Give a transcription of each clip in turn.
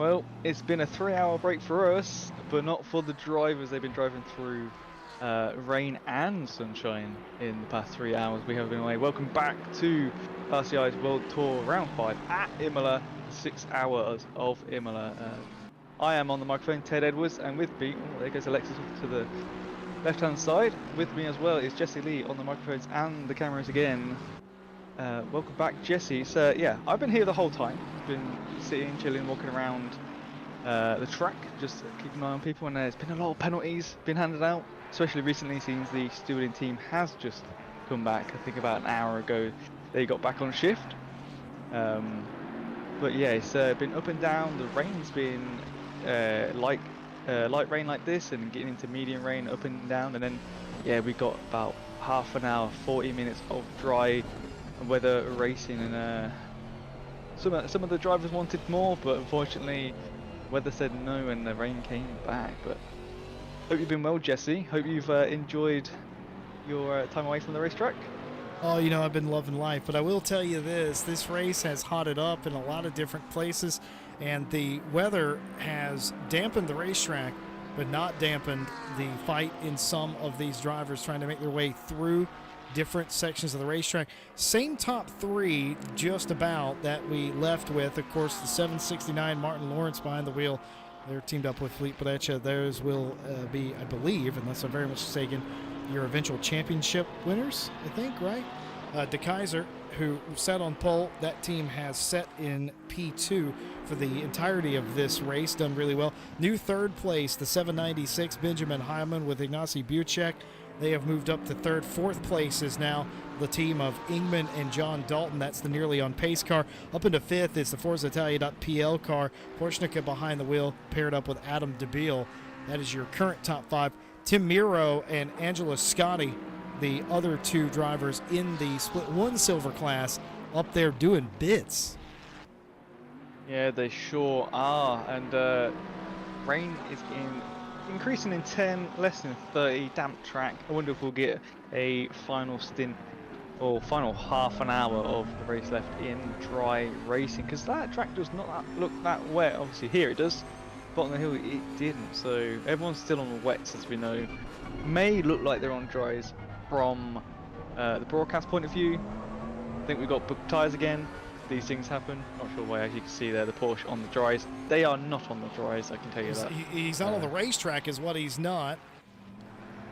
Well, it's been a 3-hour break for us, but not for the drivers. They've been driving through rain and sunshine in the past 3 hours. We have been away. Welcome back to RCI's World Tour Round 5 at Imola, 6 hours of Imola. I am on the microphone, Ted Edwards, and with me, oh, there goes Alexis off to the left-hand side. With me as well is Jesse Lee on the microphones and the cameras again. Welcome back, Jesse. So yeah, I've been here the whole time. Been sitting, chilling, walking around the track, just keeping an eye on people. And there's been a lot of penalties been handed out, especially recently, since the stewarding team has just come back. I think about an hour ago they got back on shift. But yeah, it's been up and down. The rain's been light rain like this, and getting into medium rain, up and down. And then yeah, we got about half an hour, 40 minutes of dry weather racing, and some of the drivers wanted more, but unfortunately weather said no and the rain came back. But hope you've been well, Jesse. Hope you've enjoyed your time away from the racetrack. Oh, you know, I've been loving life, but I will tell you this race has hotted up in a lot of different places, and the weather has dampened the racetrack, but not dampened the fight in some of these drivers trying to make their way through different sections of the racetrack. Same top three just about that we left with. Of course, the 769 Martin Lawrence behind the wheel. They're teamed up with Fleet Podecha. Those will be, I believe, unless I'm very much mistaken, your eventual championship winners, I think, right? De Kaiser, who sat on pole, that team has set in P2 for the entirety of this race, done really well. New third place, the 796 Benjamin Hyman with Ignacy Buchek. They have moved up to third. Fourth place is now the team of Ingman and John Dalton. That's the nearly on pace car. Up into fifth is the Forza Italia.pl car. Porschnicke behind the wheel, paired up with Adam DeBeal. That is your current top five. Tim Miro and Angela Scotti, the other two drivers in the split one silver class, up there doing bits. Yeah, they sure are. And rain is increasing in 10, less than 30, damp track. I wonder if we'll get a final stint or final half an hour of the race left in dry racing, because that track does not look that wet. Obviously here it does, but on the hill it didn't. So everyone's still on the wets, as we know. May look like they're on dries from the broadcast point of view. I think we've got booked tyres again. These things happen. Not sure why, as you can see there, the Porsche on the dries. They are not on the dries, I can tell you that. He's not on the racetrack is what he's not.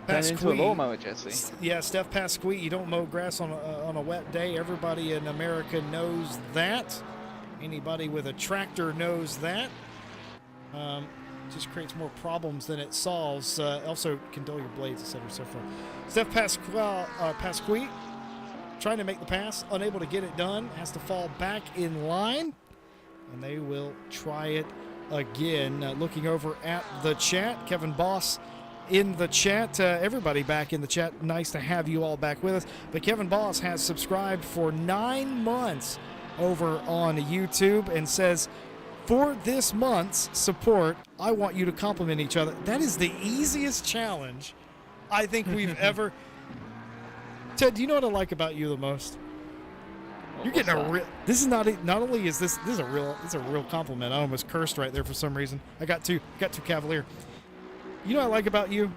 Turn into a lawnmower, Jesse. Yeah, Steph Pasquet, you don't mow grass on a wet day. Everybody in America knows that. Anybody with a tractor knows that. Just creates more problems than it solves. Also, can dull your blades, etc. So forth. Steph Pasquet, trying to make the pass, unable to get it done, has to fall back in line, and they will try it again. Looking over at the chat, Kevin Boss in the chat, everybody back in the chat, nice to have you all back with us. But Kevin Boss has subscribed for 9 months over on YouTube and says, for this month's support, I want you to compliment each other. That is the easiest challenge I think we've ever. Ted, do you know what I like about you the most? You're getting a real. This is not only is this is a real compliment. I almost cursed right there for some reason. I got too cavalier. You know what I like about you?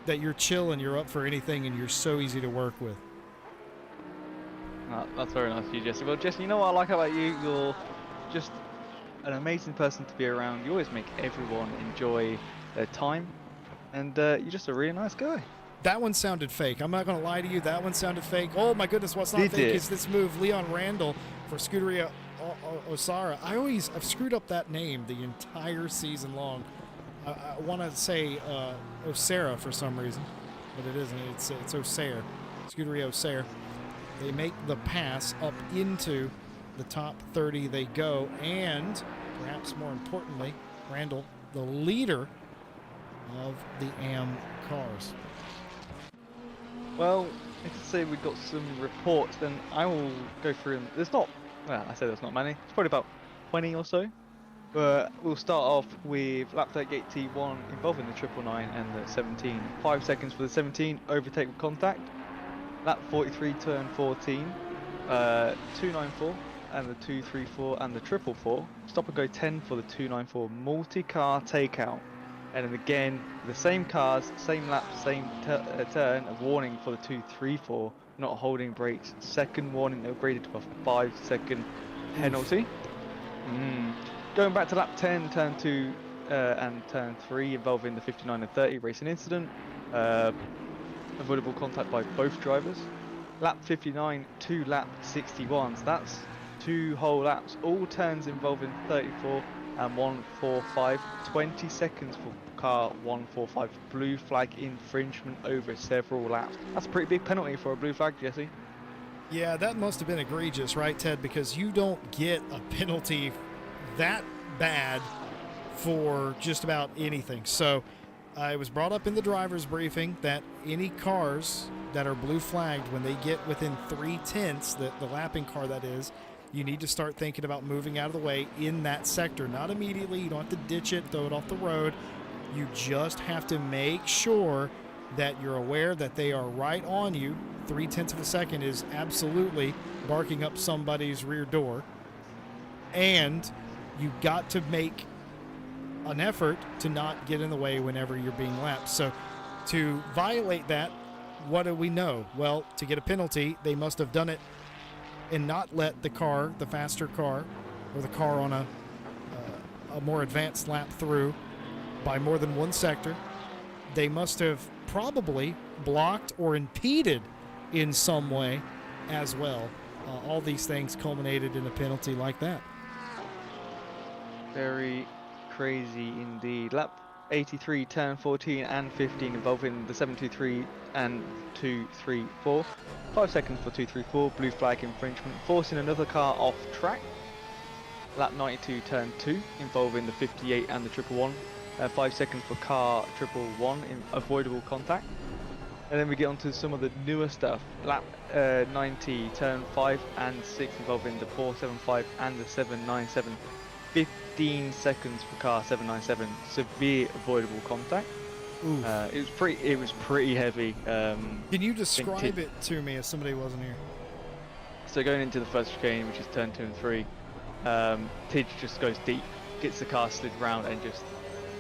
That you're chill and you're up for anything and you're so easy to work with. That's very nice of you, Jesse. Well, Jesse, you know what I like about you? You're just an amazing person to be around. You always make everyone enjoy their time, and you're just a really nice guy. That one sounded fake. I'm not going to lie to you. That one sounded fake. Oh, my goodness. What's not fake is this move. Leon Randall for Scuderia Osara. I've screwed up that name the entire season long. I want to say Osara for some reason, but it isn't. It's Osair. Scuderia Osair. They make the pass up into the top 30 they go, and perhaps more importantly, Randall, the leader of the AM cars. Well, if I say we've got some reports, then I will go through them. There's not, well, I say there's not many. It's probably about 20 or so. But we'll start off with lap 38 T1 involving the 999 and the 17. 5 seconds for the 17, overtake with contact. Lap 43, turn 14, 294, and the 234 and the 444. Stop and go 10 for the 294 multi-car takeout. And then again, the same cars, same lap, same turn, a warning for the 234, not holding brakes. Second warning upgraded to a 5-second penalty. Going back to lap 10, turn 2 and turn 3 involving the 59 and 30 racing incident. Avoidable contact by both drivers. Lap 59 to lap 61, so that's 2 whole laps, all turns involving 34 and 145, 20 seconds for car 145, blue flag infringement over several laps. That's a pretty big penalty for a blue flag, Jesse. Yeah, that must have been egregious, right, Ted? Because you don't get a penalty that bad for just about anything. So it was brought up in the driver's briefing that any cars that are blue flagged, when they get within 3/10, the lapping car that is, you need to start thinking about moving out of the way in that sector. Not immediately. You don't have to ditch it, throw it off the road. You just have to make sure that you're aware that they are right on you. 3/10 of a second is absolutely barking up somebody's rear door. And you've got to make an effort to not get in the way whenever you're being lapped. So to violate that, what do we know? Well, to get a penalty, they must have done it and not let the car, the faster car, or the car on a more advanced lap through by more than one sector. They must have probably blocked or impeded in some way as well. All these things culminated in a penalty like that. Very crazy indeed. Lap 83, turn 14 and 15 involving the 723 and 234. 5 seconds for 234, blue flag infringement, forcing another car off track. Lap 92, turn 2 involving the 58 and the 111. 5 seconds for car 111 in avoidable contact. And then we get onto some of the newer stuff. Lap 90, turn 5 and 6 involving the 475 and the 797. 15 seconds for car 797, severe avoidable contact. It was pretty heavy. Can you describe it to me as somebody who wasn't here? So going into the first chicane, which is turn 2 and 3, Tidge just goes deep, gets the car slid round and just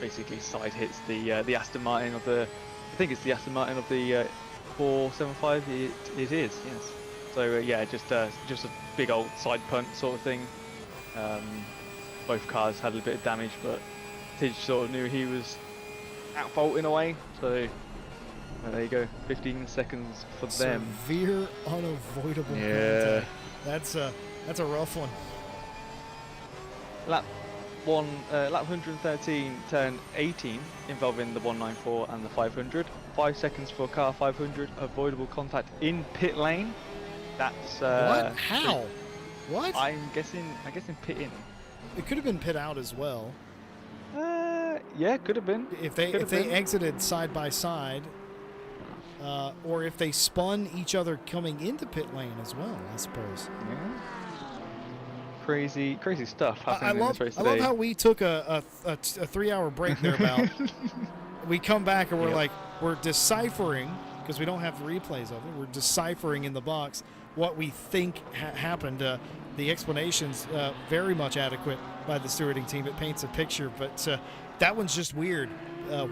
basically side hits the Aston Martin of the, I think it's the Aston Martin of the 475. It is, yes. So yeah, just a big old side punt sort of thing. Both cars had a bit of damage, but Tidge sort of knew he was at fault in a way. So there you go, 15 seconds for them. Severe unavoidable contact. That's a rough one. Lap 113, turn 18, involving the 194 and the 500. 5 seconds for car 500, avoidable contact in pit lane. That's what? How? What? I'm guessing pit in. It could have been pit out as well. Yeah, could have been. If they exited side by side, or if they spun each other coming into pit lane as well, I suppose. Yeah. Crazy stuff happening in this race today. I love how we took a 3-hour break there about. We come back and we're like, we're deciphering, because we don't have the replays of it, we're deciphering in the box what we think happened. The explanation's very much adequate by the stewarding team. It paints a picture, but that one's just weird.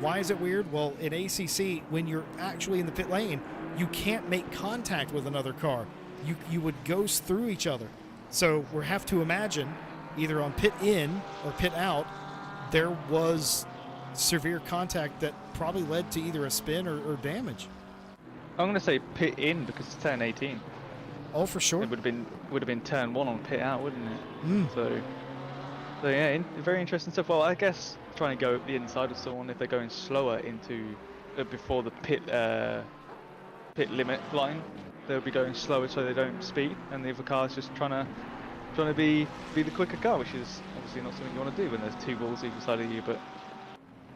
Why is it weird? Well, in ACC, when you're actually in the pit lane, you can't make contact with another car. You would ghost through each other. So we have to imagine, either on pit in or pit out, there was severe contact that probably led to either a spin or damage. I'm going to say pit in because it's turn 18. Oh, for sure. It would have been turn 1 on pit out, wouldn't it? So yeah, very interesting stuff. Well, I guess trying to go up the inside of someone if they're going slower into before the pit limit line, they'll be going slower so they don't speed, and the other car's just trying to be the quicker car, which is obviously not something you want to do when there's 2 balls either side of you. But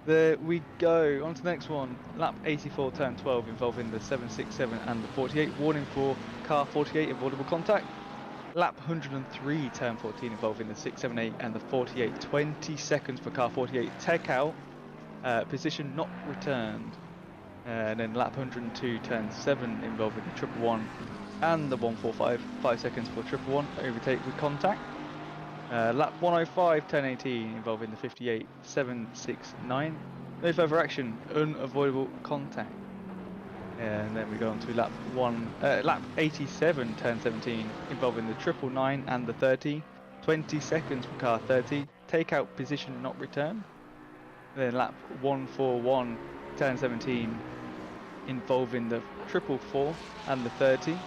there we go. On to the next one. Lap 84, turn 12, involving the 767 and the 48. Warning for car 48, avoidable contact. Lap 103, turn 14, involving the 678 and the 48. 20 seconds for car 48. Tech out. Position not returned. And then lap 102, turn 7, involving the 111. and the 145, 5 seconds for triple one, overtake with contact. Lap 105, 10:18, involving the 58, 769. No further action, unavoidable contact. And then we go on to lap 87, 10:17, involving the 999 and the 30. 20 seconds for car 30, takeout position not return. Then lap 141, 10:17, involving the 444 and the 30.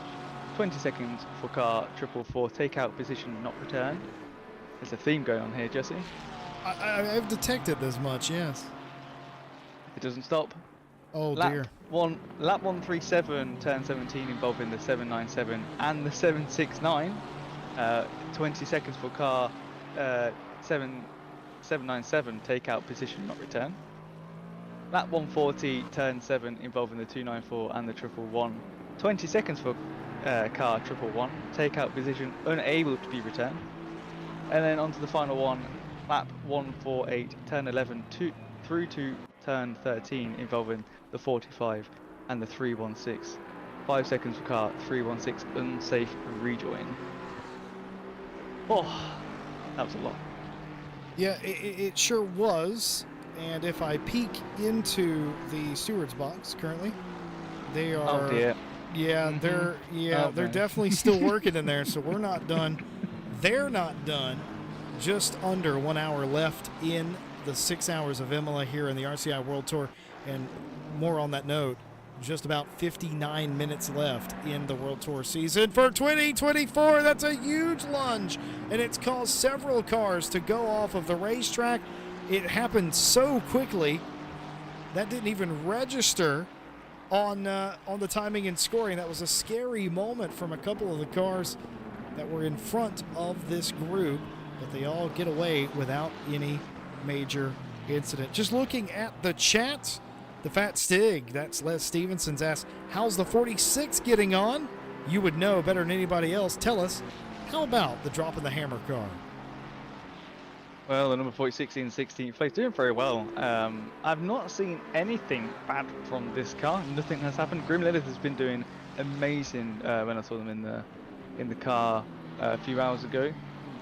20 seconds for car 444, takeout position not return. There's a theme going on here, Jesse. I've detected as much, yes. It doesn't stop. Oh dear. Lap 137, 10:17, involving the 797 and the 769. 20 seconds for car 797, takeout position not return. Lap 140, turn 7, involving the 294 and the 111. 20 seconds for car 111, takeout position unable to be returned. And then onto the final one, lap 148, turn 11 through to turn 13, involving the 45 and the 316. 5 seconds for car 316, unsafe rejoin. Oh, that was a lot. Yeah, it sure was. And if I peek into the steward's box currently, they are. Oh dear. Yeah, they're definitely still working in there. So we're not done. They're not done. Just under 1 hour left in the 6 hours of Imola here in the RCI World Tour, and more on that note. Just about 59 minutes left in the World Tour season for 2024. That's a huge lunge, and it's caused several cars to go off of the racetrack. It happened so quickly that didn't even register on the timing and scoring. That was a scary moment from a couple of the cars that were in front of this group, but they all get away without any major incident. Just looking at the chat, the Fat Stig, that's Les Stevenson's, asked, how's the 46 getting on? You would know better than anybody else. Tell us, how about the drop in the hammer car? Well, the number 46 in 16th place, doing very well. I've not seen anything bad from this car. Nothing has happened. Grim Lilith has been doing amazing when I saw them in the car a few hours ago,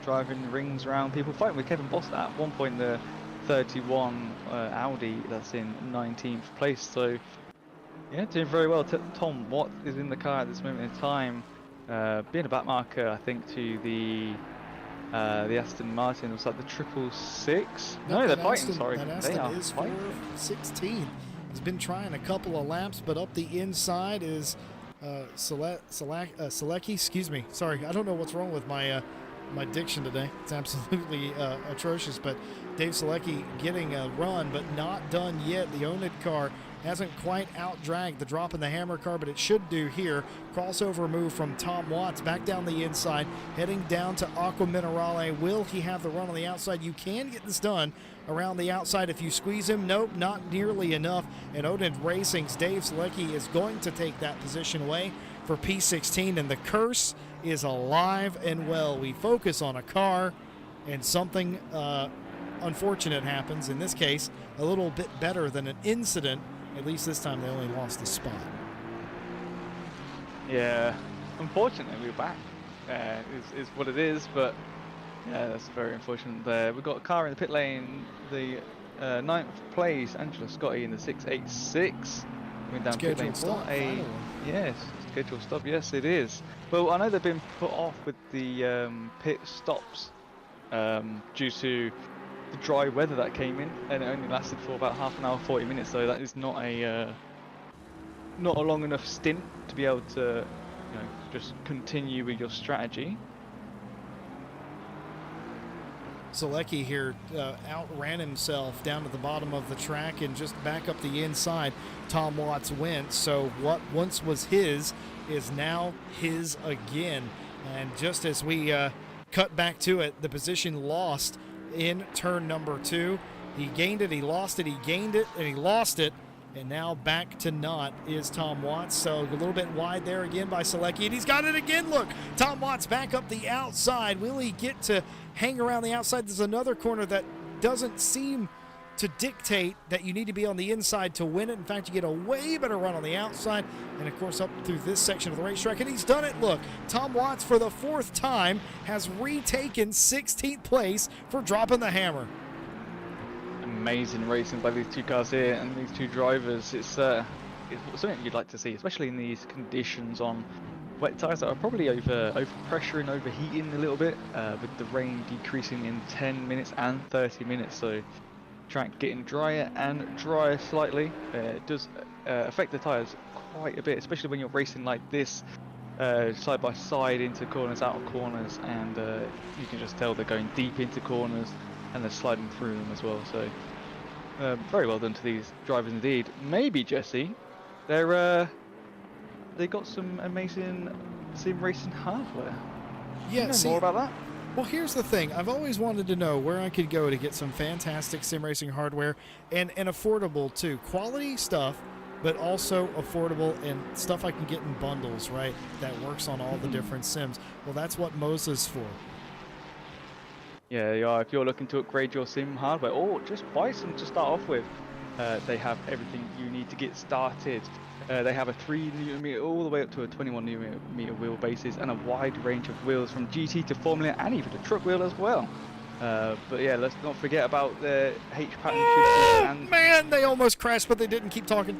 driving rings around people, fighting with Kevin Boss at one point. The 31 Audi that's in 19th place, so yeah, doing very well. Tom, what is in the car at this moment in time? Being a backmarker, I think, to the Aston Martin. It was like the 666. No, they're fighting. Sorry, that Aston is 416. He's been trying a couple of laps, but up the inside is Selecki. Excuse me. Sorry, I don't know what's wrong with my diction today. It's absolutely atrocious, but Dave Selecki getting a run, but not done yet. The Onid car hasn't quite out-dragged the drop in the hammer car, but it should do here. Crossover move from Tom Watts back down the inside, heading down to Aqua Minerale. Will he have the run on the outside? You can get this done around the outside if you squeeze him. Nope, not nearly enough. And Onid Racing's Dave Selecki is going to take that position away for P16, and the curse is alive and well. We focus on a car, and something unfortunate happens. In this case, a little bit better than an incident. At least this time they only lost the spot. Yeah, unfortunately we're back. Is what it is, but yeah, that's very unfortunate there. We've got a car in the pit lane, the 9th place, Angela Scotti in the 686. Going down pit lane for a yes, scheduled stop. Yes, it is. Well, I know they've been put off with the pit stops due to the dry weather that came in, and it only lasted for about half an hour, 40 minutes. So that is not a long enough stint to be able to, just continue with your strategy. Selecki here outran himself down to the bottom of the track and just back up the inside. Tom Watts went, so what once was his is now his again. And just as we cut back to it, the position lost in turn number 2. He gained it, he lost it, he gained it, and he lost it. And now back to not is Tom Watts. So a little bit wide there again by Selecki. And he's got it again. Look, Tom Watts back up the outside. Will he get to hang around the outside? There's another corner that doesn't seem to dictate that you need to be on the inside to win it. In fact, you get a way better run on the outside, and of course up through this section of the racetrack, and he's done it. Look, Tom Watts for the 4th time has retaken 16th place for dropping the hammer. Amazing racing by these two cars here and these two drivers. It's something you'd like to see, especially in these conditions on wet tyres that are probably over pressure and overheating a little bit, with the rain decreasing in 10 minutes and 30 minutes. So track getting drier and drier slightly. It does affect the tyres quite a bit, especially when you're racing like this, side by side into corners, out of corners, and you can just tell they're going deep into corners and they're sliding through them as well. So very well done to these drivers indeed. Maybe, Jesse, they got some amazing sim racing hardware. Yeah, you know more about that? Well, here's the thing. I've always wanted to know where I could go to get some fantastic sim racing hardware and affordable too. Quality stuff, but also affordable and stuff I can get in bundles, right? That works on all the different sims. Well, that's what Moza's for. Yeah, if you're looking to upgrade your sim hardware or just buy some to start off with, they have everything you need to get started. They have a 3Nm all the way up to a 21Nm wheelbases and a wide range of wheels from GT to Formula and even a truck wheel as well. But yeah, let's not forget about the H-pattern shifters and... Man, they almost crashed, but they didn't. Keep talking.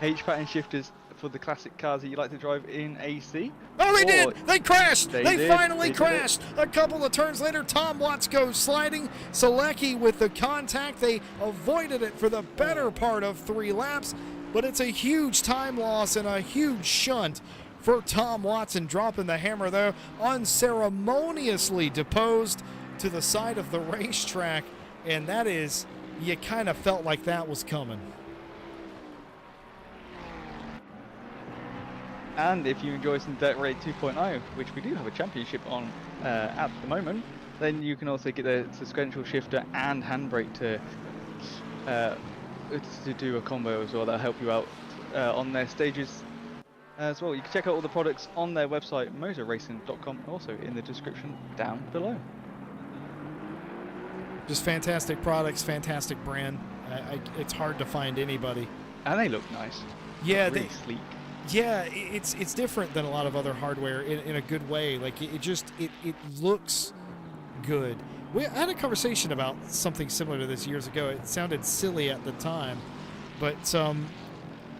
H-pattern shifters for the classic cars that you like to drive in AC. Oh, they did! They crashed! They finally did crashed! A couple of turns later, Tom Watts goes sliding. Selecki with the contact. They avoided it for the better part of 3 laps, but it's a huge time loss and a huge shunt for Tom Watson, dropping the hammer, though, unceremoniously deposed to the side of the racetrack, and that is, you kind of felt like that was coming. And if you enjoy some Dirt Rally 2.0, which we do have a championship on at the moment, then you can also get the sequential shifter and handbrake to do a combo as well. That'll help you out on their stages as well. You can check out all the products on their website, motorracing.com, and also in the description down below. Just fantastic products, fantastic brand. It's hard to find anybody. And they look nice. Yeah, really sleek. Yeah, it's different than a lot of other hardware in a good way. Like it looks good. I had a conversation about something similar to this years ago. It sounded silly at the time, but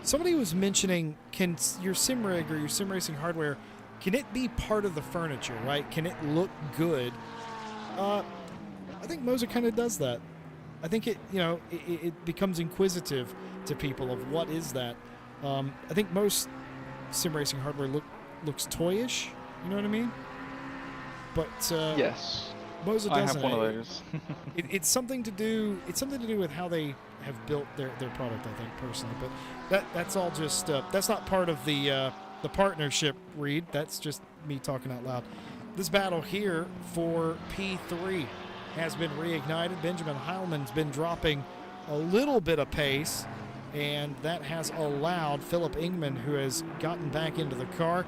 somebody was mentioning, can your sim rig or your sim racing hardware, can it be part of the furniture, right? Can it look good? I think Moza kind of does that. I think it becomes inquisitive to people of what is that. I think most sim racing hardware looks toyish. You know what I mean? But yes, Moza doesn't. I have one of those. It's something to do. It's something to do with how they have built their product. I think personally, but that's all just that's not part of the partnership. Reed, that's just me talking out loud. This battle here for P3 has been reignited. Benjamin Heilman's been dropping a little bit of pace, and that has allowed Philip Ingman, who has gotten back into the car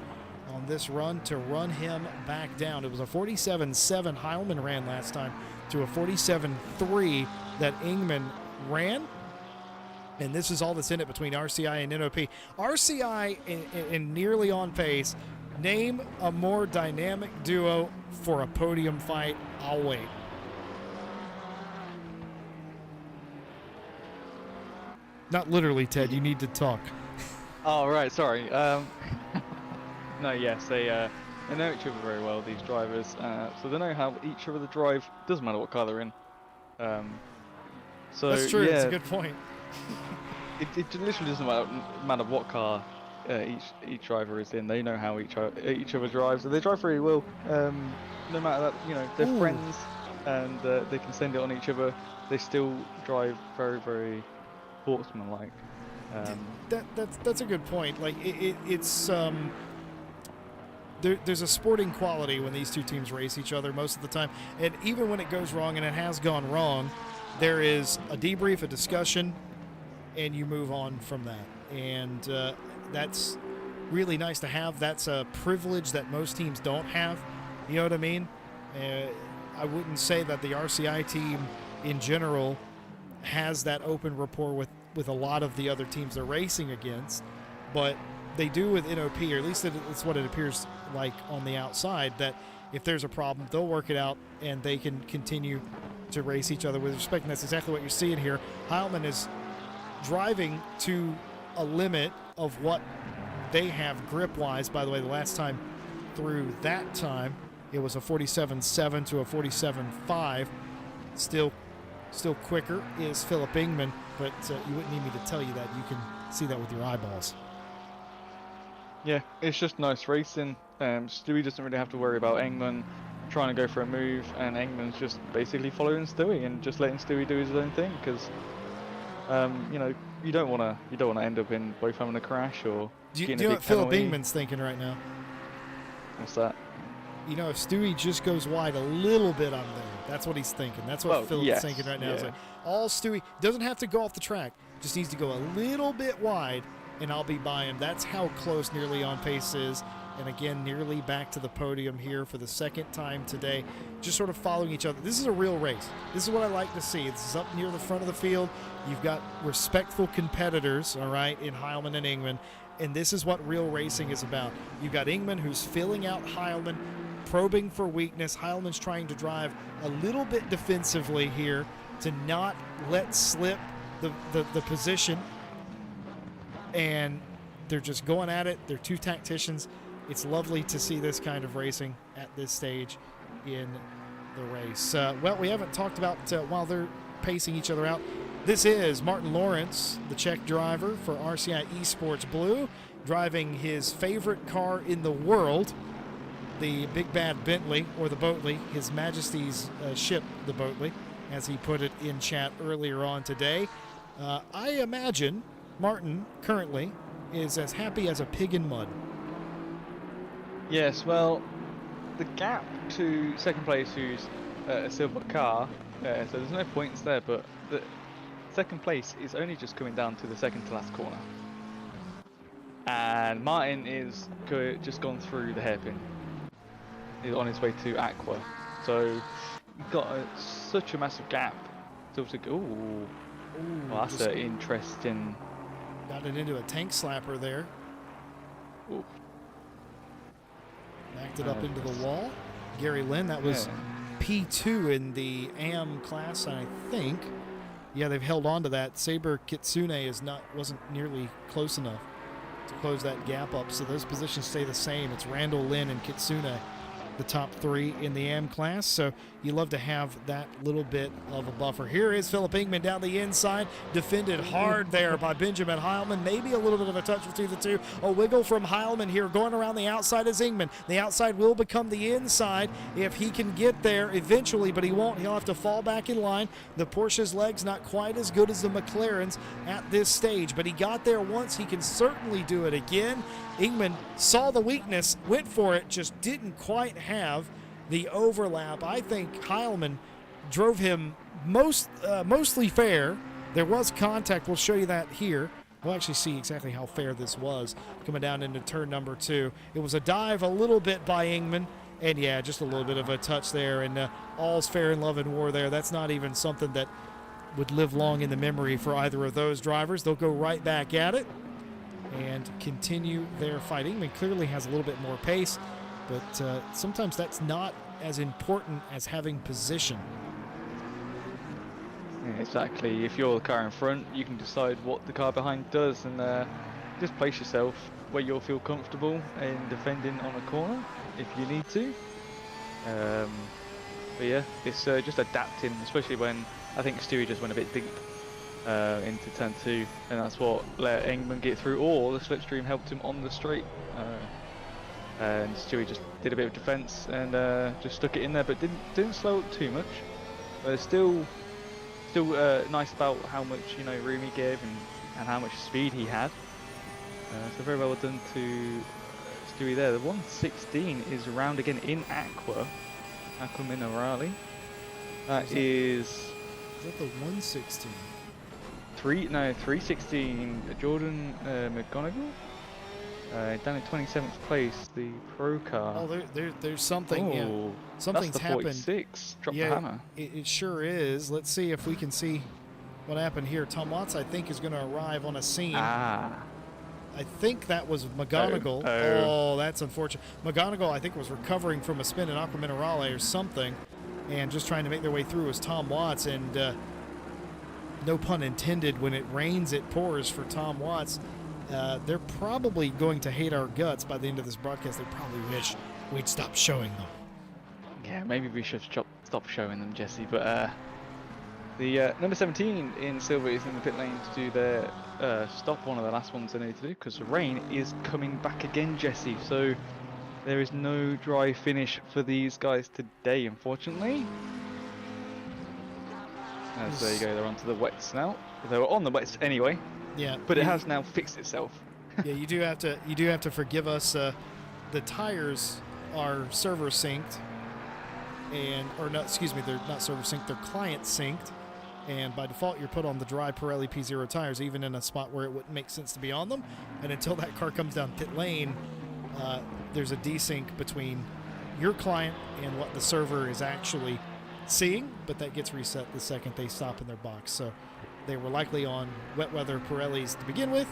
on this run, to run him back down. It was a 47.7 Heilman ran last time to a 47.3 that Ingman ran. And this is all that's in it between RCI and NOP. RCI in nearly on pace. Name a more dynamic duo for a podium fight. I'll wait. Not literally, Ted. You need to talk. Oh, right. Sorry. No, yes. They know each other very well, these drivers. So they know how each other drive. Doesn't matter what car they're in. So that's true. Yeah, that's a good point. it literally doesn't matter what car each driver is in. They know how each other drives. So they drive very well. No matter that, they're friends and they can send it on each other. They still drive very, very sportsmanlike. That's a good point. Like it's there's a sporting quality when these two teams race each other most of the time, and even when it goes wrong, and it has gone wrong, there is a debrief, a discussion, and you move on from that. And that's really nice to have. That's a privilege that most teams don't have. You know what I mean? I wouldn't say that the RCI team in general has that open rapport with a lot of the other teams they're racing against, but they do with NOP, or at least it's what it appears like on the outside, that if there's a problem, they'll work it out and they can continue to race each other with respect. And that's exactly what you're seeing here. Heilman is driving to a limit of what they have grip-wise. By the way, the last time through that time, it was a 47.7 to a 47.5. Still quicker is Philip Ingman, but you wouldn't need me to tell you that. You can see that with your eyeballs. Yeah, it's just nice racing. Stewie doesn't really have to worry about Engman trying to go for a move, and Engman's just basically following Stewie and just letting Stewie do his own thing, because you know, you don't want to end up in both having a crash or do you getting know a what big Philip penalty. Ingman's thinking right now? What's that? You know, if Stewie just goes wide a little bit, I'm there. That's what he's thinking. That's what Philip's thinking right now. Yeah. It's like, all Stewie doesn't have to go off the track, just needs to go a little bit wide, and I'll be by him. That's how close nearly on pace is. And again, nearly back to the podium here for the second time today, just sort of following each other. This is a real race. This is what I like to see. This is up near the front of the field. You've got respectful competitors, all right, in Heilman and Ingman, and this is what real racing is about. You've got Ingman, who's filling out Heilman, probing for weakness. Heilman's trying to drive a little bit defensively here to not let slip the position, and they're just going at it. They're two tacticians. It's lovely to see this kind of racing at this stage in the race. Well, we haven't talked about while they're pacing each other out. This is Martin Lawrence, the Czech driver for RCI Esports Blue, driving his favorite car in the world, the Big Bad Bentley, or the Boatley, His Majesty's ship, the Boatley, as he put it in chat earlier on today. I imagine Martin currently is as happy as a pig in mud. Yes, well, the gap to second place, who's a silver car, so there's no points there, but the second place is only just coming down to the second to last corner. And Martin is just gone through the hairpin. He's on his way to Aqua. So you've got such a massive gap to go. Ooh, well, that's an interesting. Got it into a tank slapper there. Ooh. Backed it up into the wall. Gary Lynn, that was P2 in the AM class, I think. Yeah, they've held on to that. Saber Kitsune wasn't nearly close enough to close that gap up, so those positions stay the same. It's Randall, Lynn, and Kitsune, the top three in the AM class, so you love to have that little bit of a buffer. Here is Philip Ingman down the inside, defended hard there by Benjamin Heilman. Maybe a little bit of a touch between the two. A wiggle from Heilman here, going around the outside is Ingman. The outside will become the inside if he can get there eventually, but he won't. He'll have to fall back in line. The Porsche's leg's not quite as good as the McLaren's at this stage, but he got there once. He can certainly do it again. Ingman saw the weakness, went for it, just didn't quite have the overlap. I think Heilman drove him mostly fair. There was contact. We'll show you that here. We'll actually see exactly how fair this was coming down into turn number 2. It was a dive a little bit by Ingman, and yeah, just a little bit of a touch there, and all's fair in love and war there. That's not even something that would live long in the memory for either of those drivers. They'll go right back at it and continue their fight. Ingman clearly has a little bit more pace, but sometimes that's not as important as having position. Yeah, exactly. If you're the car in front, you can decide what the car behind does, and just place yourself where you'll feel comfortable in defending on a corner if you need to. But yeah, it's just adapting, especially when I think Stewie just went a bit deep into turn 2, and that's what let Ingman get through, or the slipstream helped him on the straight. And Stewie just did a bit of defence and just stuck it in there, but didn't slow up too much. But still nice about how much room he gave and how much speed he had. So very well done to Stewie there. The 116 is round again in Aqua Minerale. Is that the 116? 316. Jordan McGonigal. Down in 27th place, the pro car. Oh, there's something. Oh, something's that's the happened. 46. Drop yeah, the hammer. It sure is. Let's see if we can see what happened here. Tom Watts, I think, is going to arrive on a scene. Ah. I think that was McGonigal. Oh, that's unfortunate. McGonigal, I think, was recovering from a spin in Aqua Minerale or something, and just trying to make their way through was Tom Watts. And no pun intended, when it rains, it pours for Tom Watts. They're probably going to hate our guts by the end of this broadcast. They probably wish we'd stop showing them. Yeah, maybe we should stop showing them, Jesse. But the number 17 in silver is in the pit lane to do their stop, one of the last ones they need to do, because the rain is coming back again, Jesse. So there is no dry finish for these guys today, unfortunately. As there you go, they're onto the wets now. They were on the wets anyway. Yeah, but it has now fixed itself. Yeah, you do have to forgive us. The tires are server synced, they're not server synced, they're client synced, and by default you're put on the dry Pirelli P0 tires, even in a spot where it wouldn't make sense to be on them. And until that car comes down pit lane, there's a desync between your client and what the server is actually seeing, but that gets reset the second they stop in their box. So they were likely on wet weather Pirellis to begin with,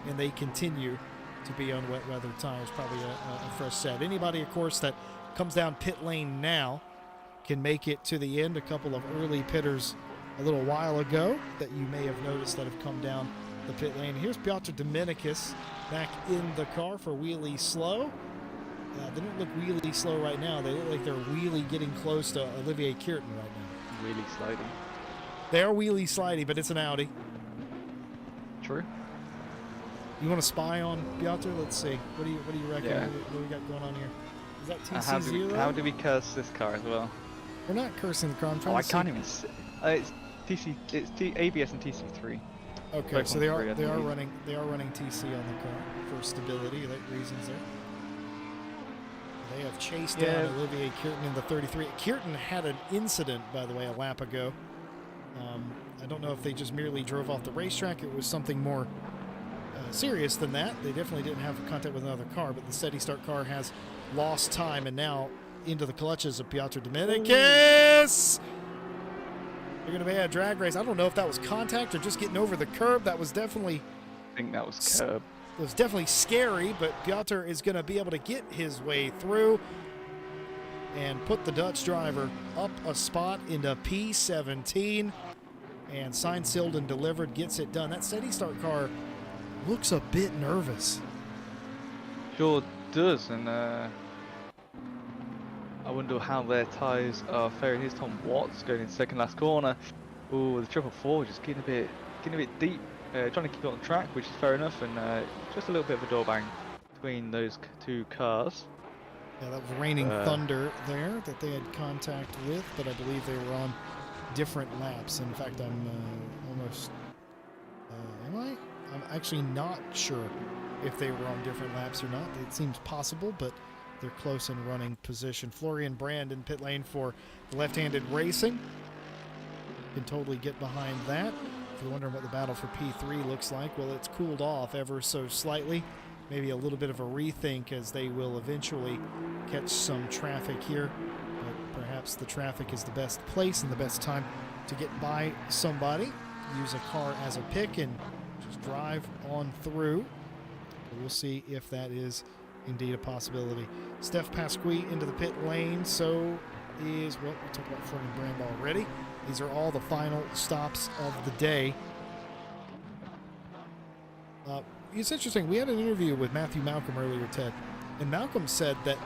and they continue to be on wet weather tires, probably a fresh set. Anybody, of course, that comes down pit lane now can make it to the end. A couple of early pitters a little while ago that you may have noticed that have come down the pit lane. Here's Piotr Dominicus back in the car for wheelie slow. They don't look wheelie slow right now. They look like they're wheelie getting close to Olivier Kierton right now. Wheelie sliding. They are wheelie slidey, but it's an Audi. True. You want to spy on Piotr? Let's see. What do you reckon? Yeah. What do we got going on here? Is that TC0? How do we curse this car as well? We're not cursing the car. I'm trying to see. I can't even see. It's ABS and TC3. Okay, Both so on they three, are running TC on the car for stability, reasons there. They have chased down Olivier Kierton in the 33. Kierton had an incident, by the way, a lap ago. I don't know if they just merely drove off the racetrack. It was something more serious than that. They definitely didn't have contact with another car, but the steady start car has lost time and now into the clutches of Piotr Dominicus. They're going to be a drag race. I don't know if that was contact or just getting over the curb. That was definitely... I think that was curb. It was definitely scary, but Piotr is going to be able to get his way through and put the Dutch driver up a spot into P17. And signed, sealed, and delivered, gets it done. That steady start car looks a bit nervous. Sure does, and I wonder how their tyres are faring. Here's Tom Watts going in second last corner. Ooh, the 444 just getting a bit deep, trying to keep it on the track, which is fair enough, and just a little bit of a door bang between those two cars. Yeah, that was raining thunder there that they had contact with, but I believe they were on different laps. In fact, I'm almost am I? I'm actually not sure if they were on different laps or not. It seems possible, but they're close in running position. Florian Brand in pit lane for left-handed racing. Can totally get behind that. If you're wondering what the battle for P3 looks like, well, it's cooled off ever so slightly. Maybe a little bit of a rethink as they will eventually catch some traffic here. But perhaps the traffic is the best place and the best time to get by somebody. Use a car as a pick and just drive on through. We'll see if that is indeed a possibility. Steph Pasqui into the pit lane. So is, well, we'll talk about Florian Brand already. These are all the final stops of the day. It's interesting. We had an interview with Matthew Malcolm earlier, Ted, and Malcolm said that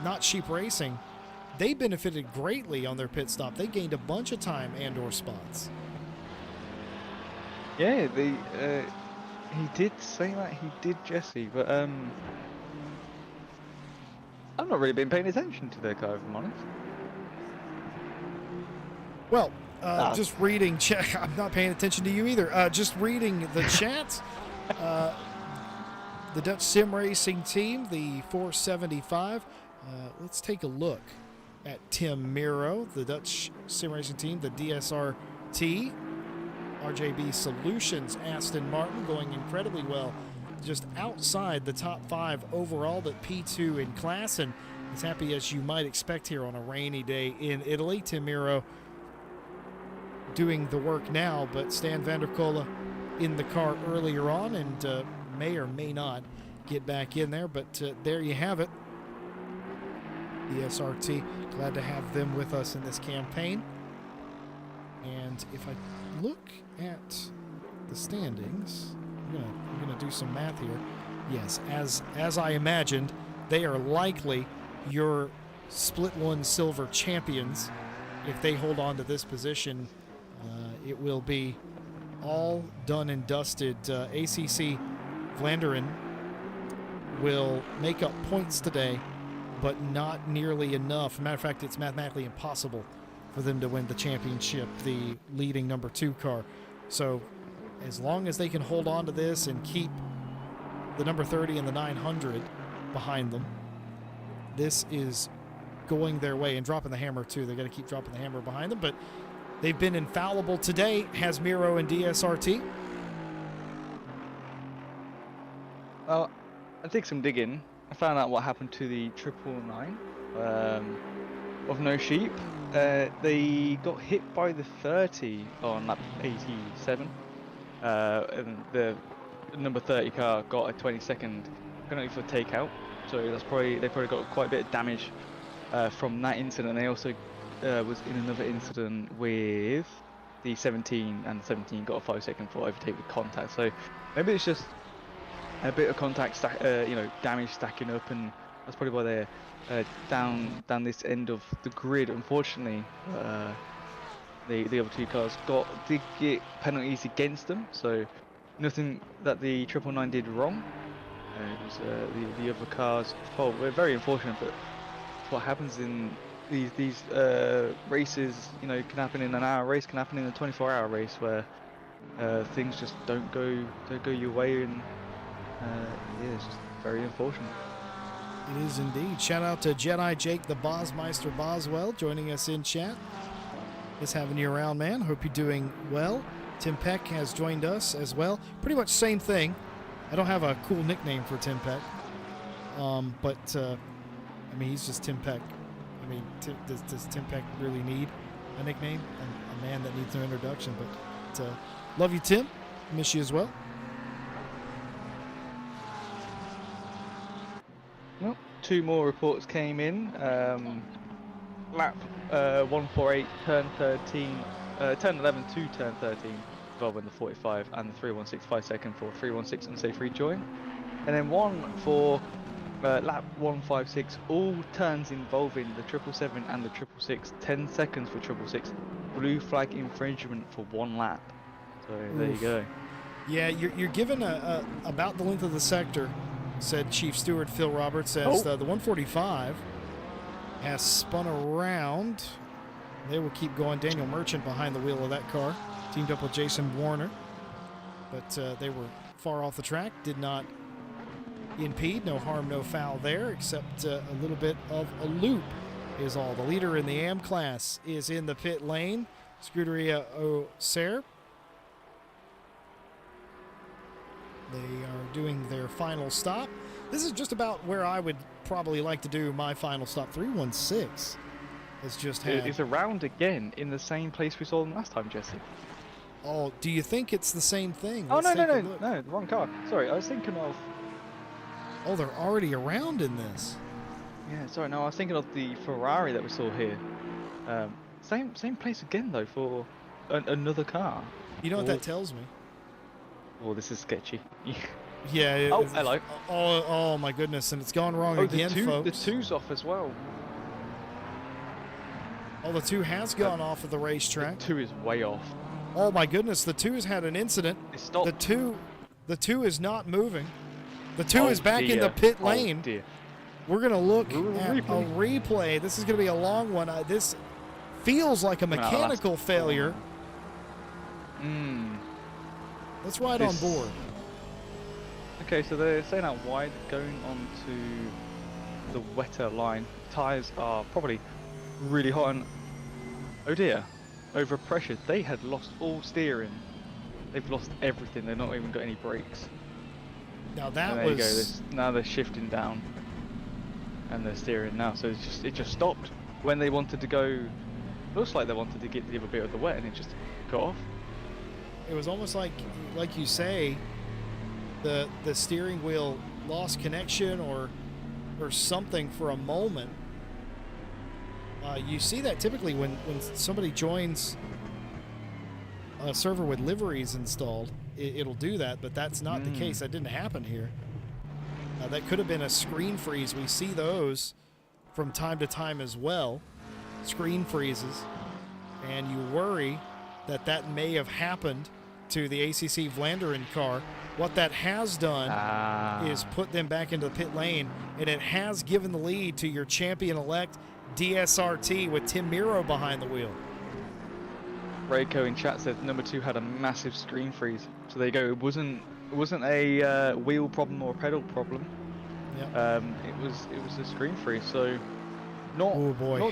Not Sheep Racing, they benefited greatly on their pit stop. They gained a bunch of time and/or spots. Yeah, he did say that. He did, Jesse, but I've not really been paying attention to their car, if I'm honest. Well, just reading chat. I'm not paying attention to you either. Just reading the chat. The Dutch Sim Racing team, the 475. Let's take a look at Tim Miro, the Dutch Sim Racing team, the DSRT. RJB Solutions, Aston Martin, going incredibly well. Just outside the top 5 overall, but P2 in class, and as happy as you might expect here on a rainy day in Italy. Tim Miro doing the work now, but Stan Vanderkolle in the car earlier on and may or may not get back in there. But there you have it. The SRT, glad to have them with us in this campaign. And if I look at the standings, I'm gonna do some math here. Yes, as I imagined, they are likely your Split 1 silver champions. If they hold on to this position, it will be all done and dusted. ACC Vlaanderen will make up points today, but not nearly enough. As a matter of fact, it's mathematically impossible for them to win the championship, the leading number 2 car. So as long as they can hold on to this and keep the number 30 and the 900 behind them, this is going their way, and dropping the hammer too. They're going to keep dropping the hammer behind them, but they've been infallible today. Has Miro and DSRT? Well, I did some digging. I found out what happened to the 999 of No Sheep. They got hit by the 30 on lap 87, and the number 30 car got a 20-second penalty for takeout. So they probably got quite a bit of damage from that incident. They also was in another incident with the 17, and the 17 got a 5-second for overtake with contact. So maybe it's just a bit of contact damage stacking up, and that's probably why they're down this end of the grid. Unfortunately, the other 2 cars did get penalties against them, so nothing that the 999 did wrong. It was the other cars' fault. We're very unfortunate, but what happens in these races, can happen in an hour race, can happen in a 24-hour race, where things just don't go your way, and it's just very unfortunate. It is indeed. Shout out to Jedi Jake the Bosmeister Boswell joining us in chat. Just having you around, man. Hope you're doing well. Tim Peck has joined us as well. Pretty much same thing. I don't have a cool nickname for Tim Peck, but he's just Tim Peck. Does Tim Peck really need a nickname? A man that needs no introduction. But love you, Tim. Miss you as well. Well, 2 more reports came in. Lap 148, turn 13, turn 11 to turn 13, involving the 45 and the 316 5-second for 316 unsafe rejoin, and then one for lap 156, all turns involving the 777 and the 666, 10 seconds for 666, blue flag infringement for 1 lap. So there you go. Yeah, you're given about the length of the sector, said Chief Steward Phil Roberts, as the 145 has spun around. They will keep going. Daniel Merchant behind the wheel of that car, teamed up with Jason Warner, but they were far off the track, did not impede. No harm, no foul there, except a little bit of a loop is all. The leader in the AM class is in the pit lane, Scuderia Auxerre. They are doing their final stop. This is just about where I would probably like to do my final stop. 316 has just had... It's around again in the same place we saw them last time, Jesse. Oh, do you think it's the same thing? Oh, no, the wrong car. Sorry, I was thinking of... Oh, they're already around in this. Yeah, sorry, no, I was thinking of the Ferrari that we saw here. Same place again, though, for another car. You know what that tells me? Oh, this is sketchy. Yeah. Oh, hello. Oh, my goodness, and it's gone wrong again, folks. The 2's off as well. Oh, the 2 has gone off of the racetrack. The 2 is way off. Oh my goodness, the 2 has had an incident. It stopped. The 2 is not moving. The 2 is back in the pit lane. Oh dear. We're going to look at a replay. This is going to be a long one. This feels like a mechanical failure. Let's ride on board. Okay, so they're staying out wide, going on to the wetter line. Tyres are probably really hot, and oh dear, over pressure. They had lost all steering. They've lost everything. They've not even got any brakes. Now that and there you go. Now they're shifting down, and they're steering now. So it just stopped when they wanted to go looks like they wanted to get the other bit of the wet and it just got off. It was almost like you say, the steering wheel lost connection or something for a moment. You see that typically when somebody joins a server with liveries installed, it'll do that, but that's not the case. That didn't happen here. That could have been a screen freeze. We see those from time to time as well, screen freezes, and you worry that may have happened to the ACC Vlaanderen car. What that has done is put them back into the pit lane, and it has given the lead to your champion-elect DSRT with Tim Miro behind the wheel. Rayco in chat said number 2 had a massive screen freeze. So there you go. It wasn't a wheel problem or a pedal problem. Yep. It was a screen freeze. So not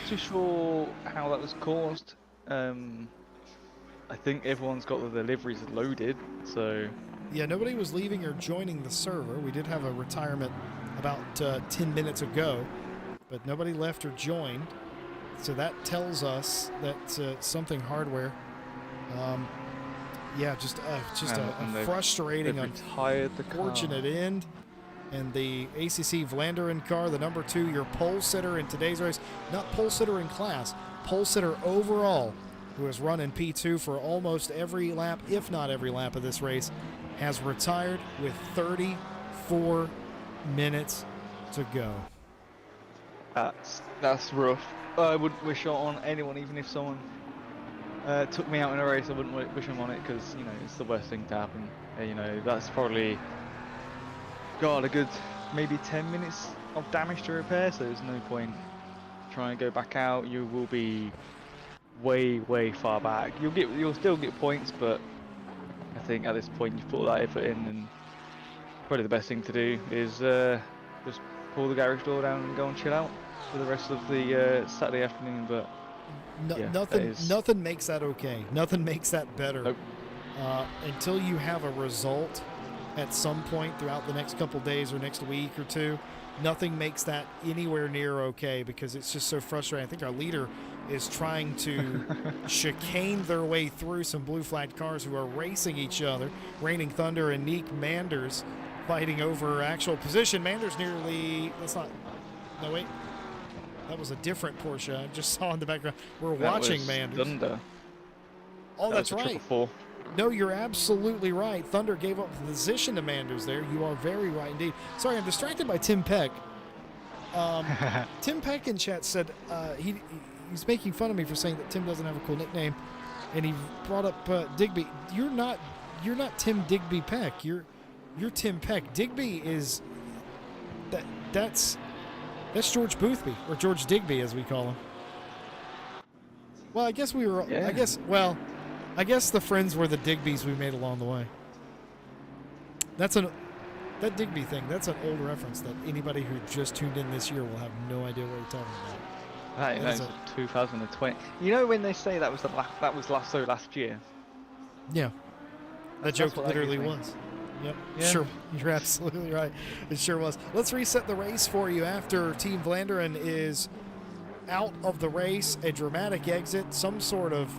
too sure how that was caused. I think everyone's got the deliveries loaded. So yeah, nobody was leaving or joining the server. We did have a retirement about 10 minutes ago, but nobody left or joined. So that tells us that something hardware. Yeah, just a frustrating, unfortunate end. And the ACC Vlaanderen car, the number 2, your pole sitter in today's race, not pole sitter in class, pole sitter overall, who has run in P2 for almost every lap, if not every lap of this race, has retired with 34 minutes to go. That's rough. I wouldn't wish it on anyone, even if someone took me out in a race. I wouldn't wish them on it because, you know, it's the worst thing to happen. You know, that's probably got a good maybe 10 minutes of damage to repair, so there's no point trying to go back out. You will be way far back. You'll still get points, but I think at this point you've put all that effort in, and probably the best thing to do is just pull the garage door down and go and chill out for the rest of the Saturday afternoon. But yeah, nothing makes that okay. Nothing makes that better. Nope. Until you have a result at some point throughout the next couple days or next week or two. Nothing makes that anywhere near okay because it's just so frustrating. I think our leader is trying to chicane their way through some blue flag cars who are racing each other. Raining Thunder and Neek Manders fighting over actual position. Manders nearly, no wait, that was a different Porsche. I just saw in the background. We're watching Manders. Thunder. Oh, that's right. 4. No, you're absolutely right. Thunder gave up position to Manders there. You are very right indeed. Sorry, I'm distracted by Tim Peck. Tim Peck in chat said he's making fun of me for saying that Tim doesn't have a cool nickname, and he brought up Digby. You're not Tim Digby Peck. You're Tim Peck. Digby is that's George Boothby, or George Digby as we call him. Well, I guess we were. Yeah. I guess the friends were the Digbys we made along the way. That Digby thing, that's an old reference that anybody who just tuned in this year will have no idea what you're talking about. That is 2020. You know when they say that was last year? Yeah. That joke literally was. Yep. Yeah. Sure. You're absolutely right. It sure was. Let's reset the race for you after Team Vlaanderen is out of the race. A dramatic exit, some sort of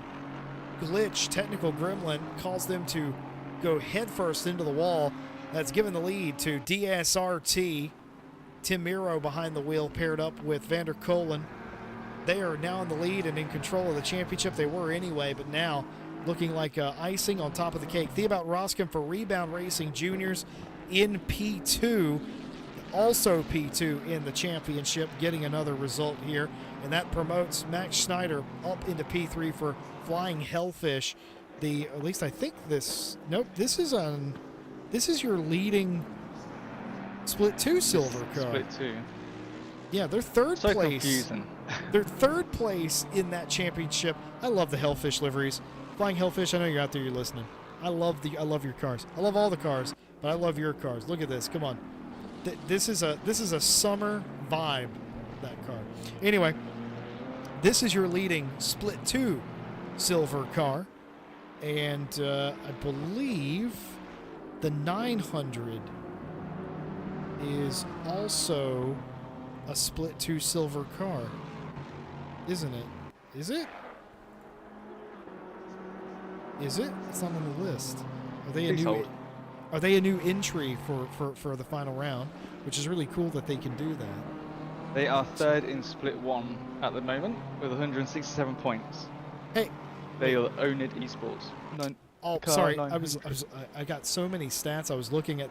glitch, technical gremlin caused them to go headfirst into the wall. That's given the lead to DSRT. Tim Miro behind the wheel paired up with Vander Kolen. They are now in the lead and in control of the championship. They were anyway, but now looking like icing on top of the cake. Theobald Roskin for Rebound Racing Juniors in P2. Also P2 in the championship, getting another result here. And that promotes Max Schneider up into P3 for Flying Hellfish. At least I think this is your leading Split 2 silver car. Split 2. Yeah, they're third so place. Confusing. They're third place in that championship. I love the Hellfish liveries. Flying Hellfish, I know you're out there, you're listening. I love your cars. I love all the cars, but I love your cars. Look at this. Come on. This is a summer vibe, that car. Anyway, this is your leading Split 2 silver car, and I believe the 900 is also a Split 2 silver car, isn't it? Is it? Is it? It's not on the list. Are they a Leasehold. new? Are they a new entry for the final round? Which is really cool that they can do that. They are third in Split 1 at the moment with 167 points. Hey, They wait. are Owned Esports. Oh, Car sorry. 900. I got so many stats. I was looking at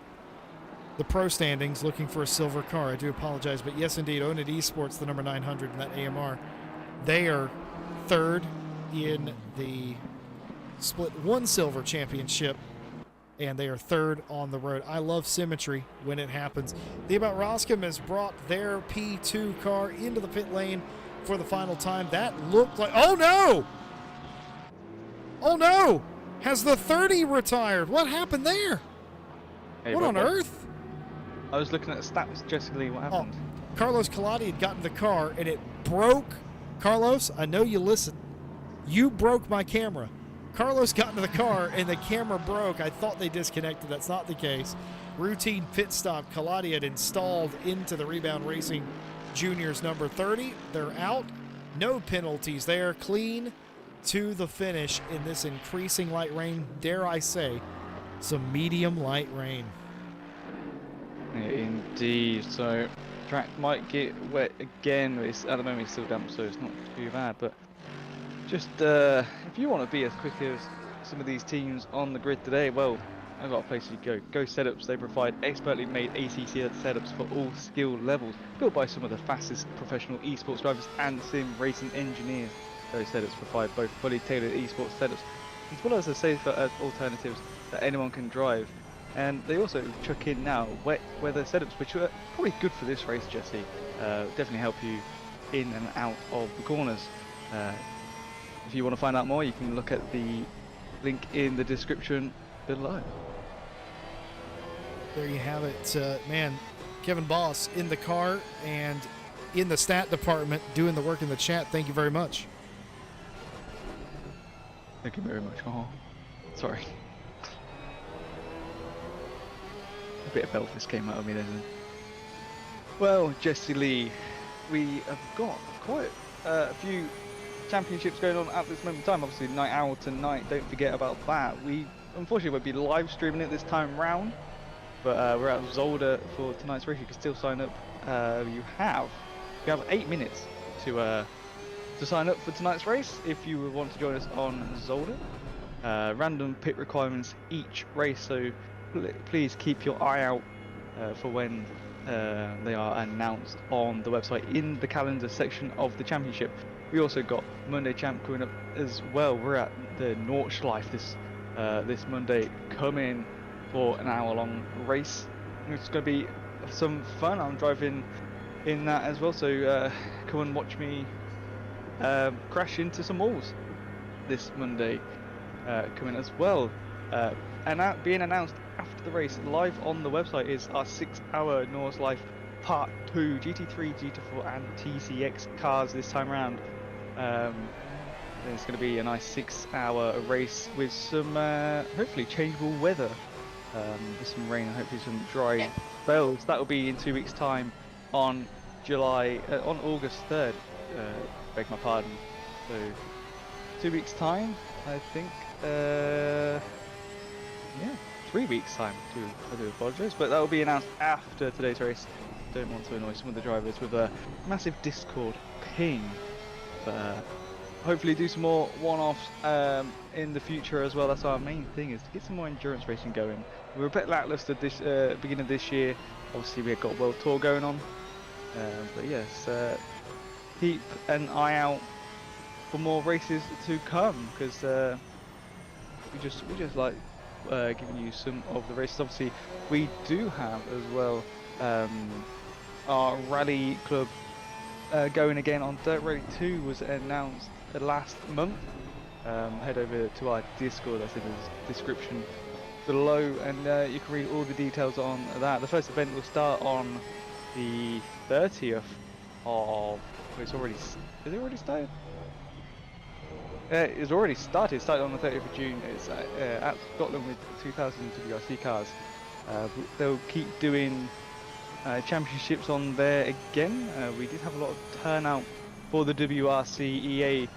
the pro standings, looking for a silver car. I do apologize, but yes, indeed, Owned Esports, the number 900 in that AMR, they are third in the Split 1 Silver Championship, and they are third on the road. I love symmetry when it happens. The About Roscom has brought their P2 car into the pit lane for the final time. That looked like... Oh, no! Oh, no! Has the 30 retired? What happened there? Hey, What on what? earth? I was looking at the stats, Jessica Lee. What happened? Carlos Colladi had gotten the car, and it broke. Carlos, I know you listen. You broke my camera. Carlos got into the car, and the camera broke. I thought they disconnected. That's not the case. Routine pit stop. Colladi had installed into the Rebound Racing Juniors number 30. They're out. No penalties there. Clean to the finish in this increasing light rain. Dare I say, some medium light rain. Yeah, indeed. So, track might get wet again. But at the moment it's still damp, so it's not too bad. But just if you want to be as quick as some of these teams on the grid today, well, I've got a place you go. Go Setups. They provide expertly made ACC setups for all skill levels, built by some of the fastest professional esports drivers and sim racing engineers. Those setups provide both fully tailored esports setups, as well as safer alternatives that anyone can drive. And they also chuck in now wet weather setups, which are probably good for this race, Jesse. Definitely help you in and out of the corners. If you want to find out more, you can look at the link in the description below. There you have it. Man, Kevin Boss in the car and in the stat department doing the work in the chat. Thank you very much. Thank you very much. Oh, sorry. A bit of Elvis came out of me then. Well, Jesse Lee, we have got quite a few championships going on at this moment in time. Obviously, Night Owl tonight, don't forget about that. We unfortunately won't be live streaming it this time round, but we're at Zolder for tonight's race. You can still sign up. You have 8 minutes to sign up for tonight's race if you want to join us on Zolder. Random pit requirements each race, so please keep your eye out for when they are announced on the website in the calendar section of the championship. We also got Monday Champ coming up as well. We're at the Nordschleife this Monday, coming for an hour-long race. It's going to be some fun. I'm driving in that as well, so come and watch me crash into some walls this Monday coming as well. And being announced after the race live on the website is our 6-hour Nordschleife Part 2 GT3, GT4 and TCX cars this time around. It's going to be a nice 6-hour race with some hopefully changeable weather, with some rain and hopefully some dry spells. That will be in 2 weeks time on August 3rd, beg my pardon. So 2 weeks time, I think. Yeah, 3 weeks time. I do apologise, but that will be announced after today's race. Don't want to annoy some of the drivers with a massive Discord ping, but hopefully do some more one-offs in the future as well. That's our main thing, is to get some more endurance racing going. We were a bit lackluster this beginning of this year. Obviously we have got World Tour going on, but yes, keep an eye out for more races to come, because we just like giving you some of the races. Obviously we do have as well our rally club going again on Dirt Rally 2 was announced last month. Head over to our Discord, that's in the description below, and you can read all the details on that. The first event will start on the 30th of... Is it already started? It's already started. It started on the 30th of June. It's at Scotland with 2,000 WRC cars. They'll keep doing championships on there again. We did have a lot of turnout for the WRC EA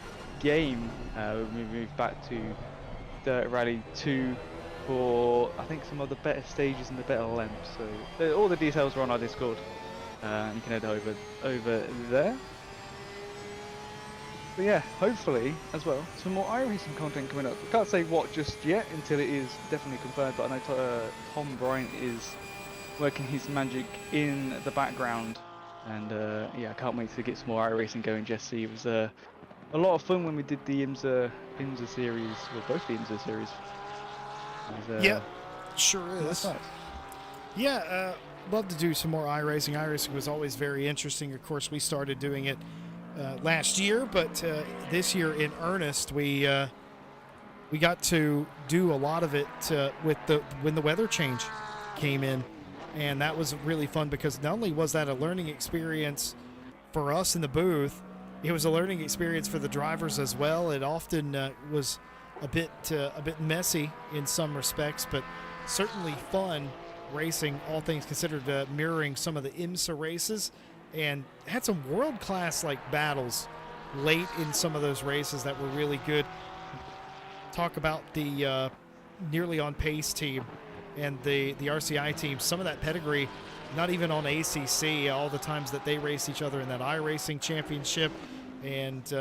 game. We moved back to Dirt Rally 2 for, I think, some of the better stages and the better lengths. So all the details are on our Discord. You can head over there. But yeah, hopefully as well, some more iRacing content coming up. I can't say what just yet until it is definitely confirmed, but I know Tom Bryant is working his magic in the background. And yeah, I can't wait to get some more iRacing going, Jesse. It was a lot of fun when we did the IMSA series, well, both the IMSA series. Yeah, sure is. Nice. Yeah, love to do some more iRacing. iRacing was always very interesting. Of course, we started doing it last year, but this year in earnest, we got to do a lot of it when the weather change came in, and that was really fun because not only was that a learning experience for us in the booth, it was a learning experience for the drivers as well. It often was a bit messy in some respects, but certainly fun racing, all things considered, mirroring some of the IMSA races, and had some world-class battles late in some of those races that were really good. Talk about the nearly on pace team and the RCI team, some of that pedigree, not even on ACC, all the times that they raced each other in that iRacing championship, and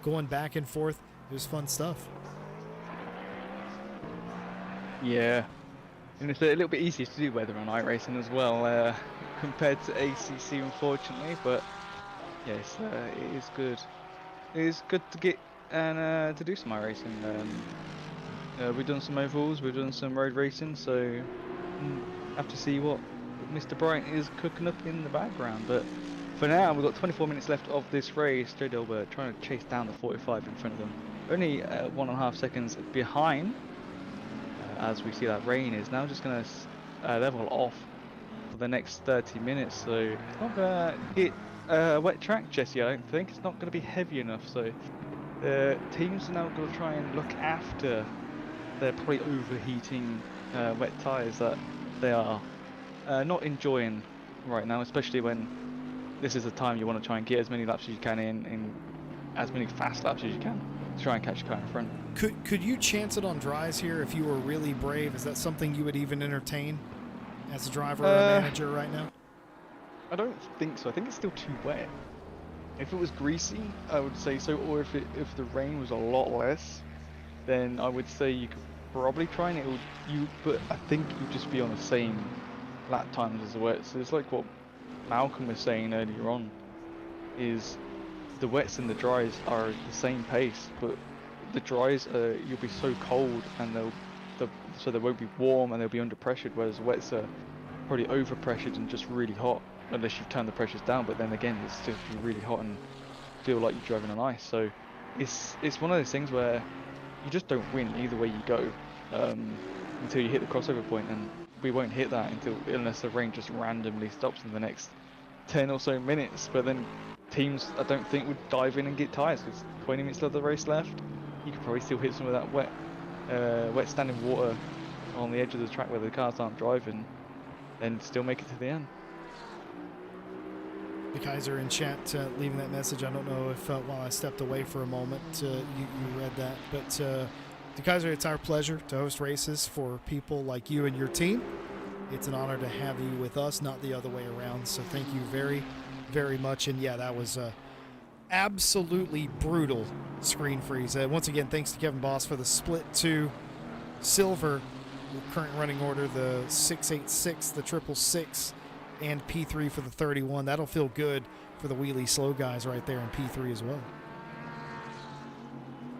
going back and forth. It was fun stuff. Yeah, and it's a little bit easier to do weather on iRacing as well compared to ACC, unfortunately. But yes, it is good. It is good to get and to do some iRacing. We've done some ovals, we've done some road racing, so have to see what Mr. Bryant is cooking up in the background. But for now, we've got 24 minutes left of this race. Joe Dilbert trying to chase down the 45 in front of them. Only 1.5 seconds behind. As we see that rain is now just going to level off for the next 30 minutes. So it's not going to hit a wet track, Jesse, I don't think. It's not going to be heavy enough. So teams are now going to try and look after their probably overheating wet tyres that they are not enjoying right now, especially when this is the time you want to try and get as many laps as you can in as many fast laps as you can to try and catch the car in front. Could you chance it on dries here if you were really brave? Is that something you would even entertain as a driver or a manager right now? I don't think so. I think it's still too wet. If it was greasy, I would say so. Or if the rain was a lot less, then I would say you could probably try and but I think you'd just be on the same lap times as the wet. So it's like what Malcolm was saying earlier on, is the wets and the dries are the same pace, but the dries you'll be so cold and so they won't be warm and they'll be under pressured, whereas the wets are probably over pressured and just really hot unless you've turned the pressures down. But then again, it's still really hot and feel like you're driving on ice. So it's one of those things where you just don't win either way you go until you hit the crossover point, and we won't hit that unless the rain just randomly stops in the next 10 or so minutes. But then teams, I don't think, would dive in and get tyres because 20 minutes of the race left. You could probably still hit some of that wet standing water on the edge of the track where the cars aren't driving, and still make it to the end. The Kaiser in chat leaving that message. I don't know if while I stepped away for a moment you read that, but the Kaiser, it's our pleasure to host races for people like you and your team. It's an honor to have you with us, not the other way around. So thank you very, very much. And yeah, that was absolutely brutal screen freeze. Once again, thanks to Kevin Boss for the split to silver, current running order, the 686, the 666, and P3 for the 31. That'll feel good for the wheelie slow guys right there in P3 as well.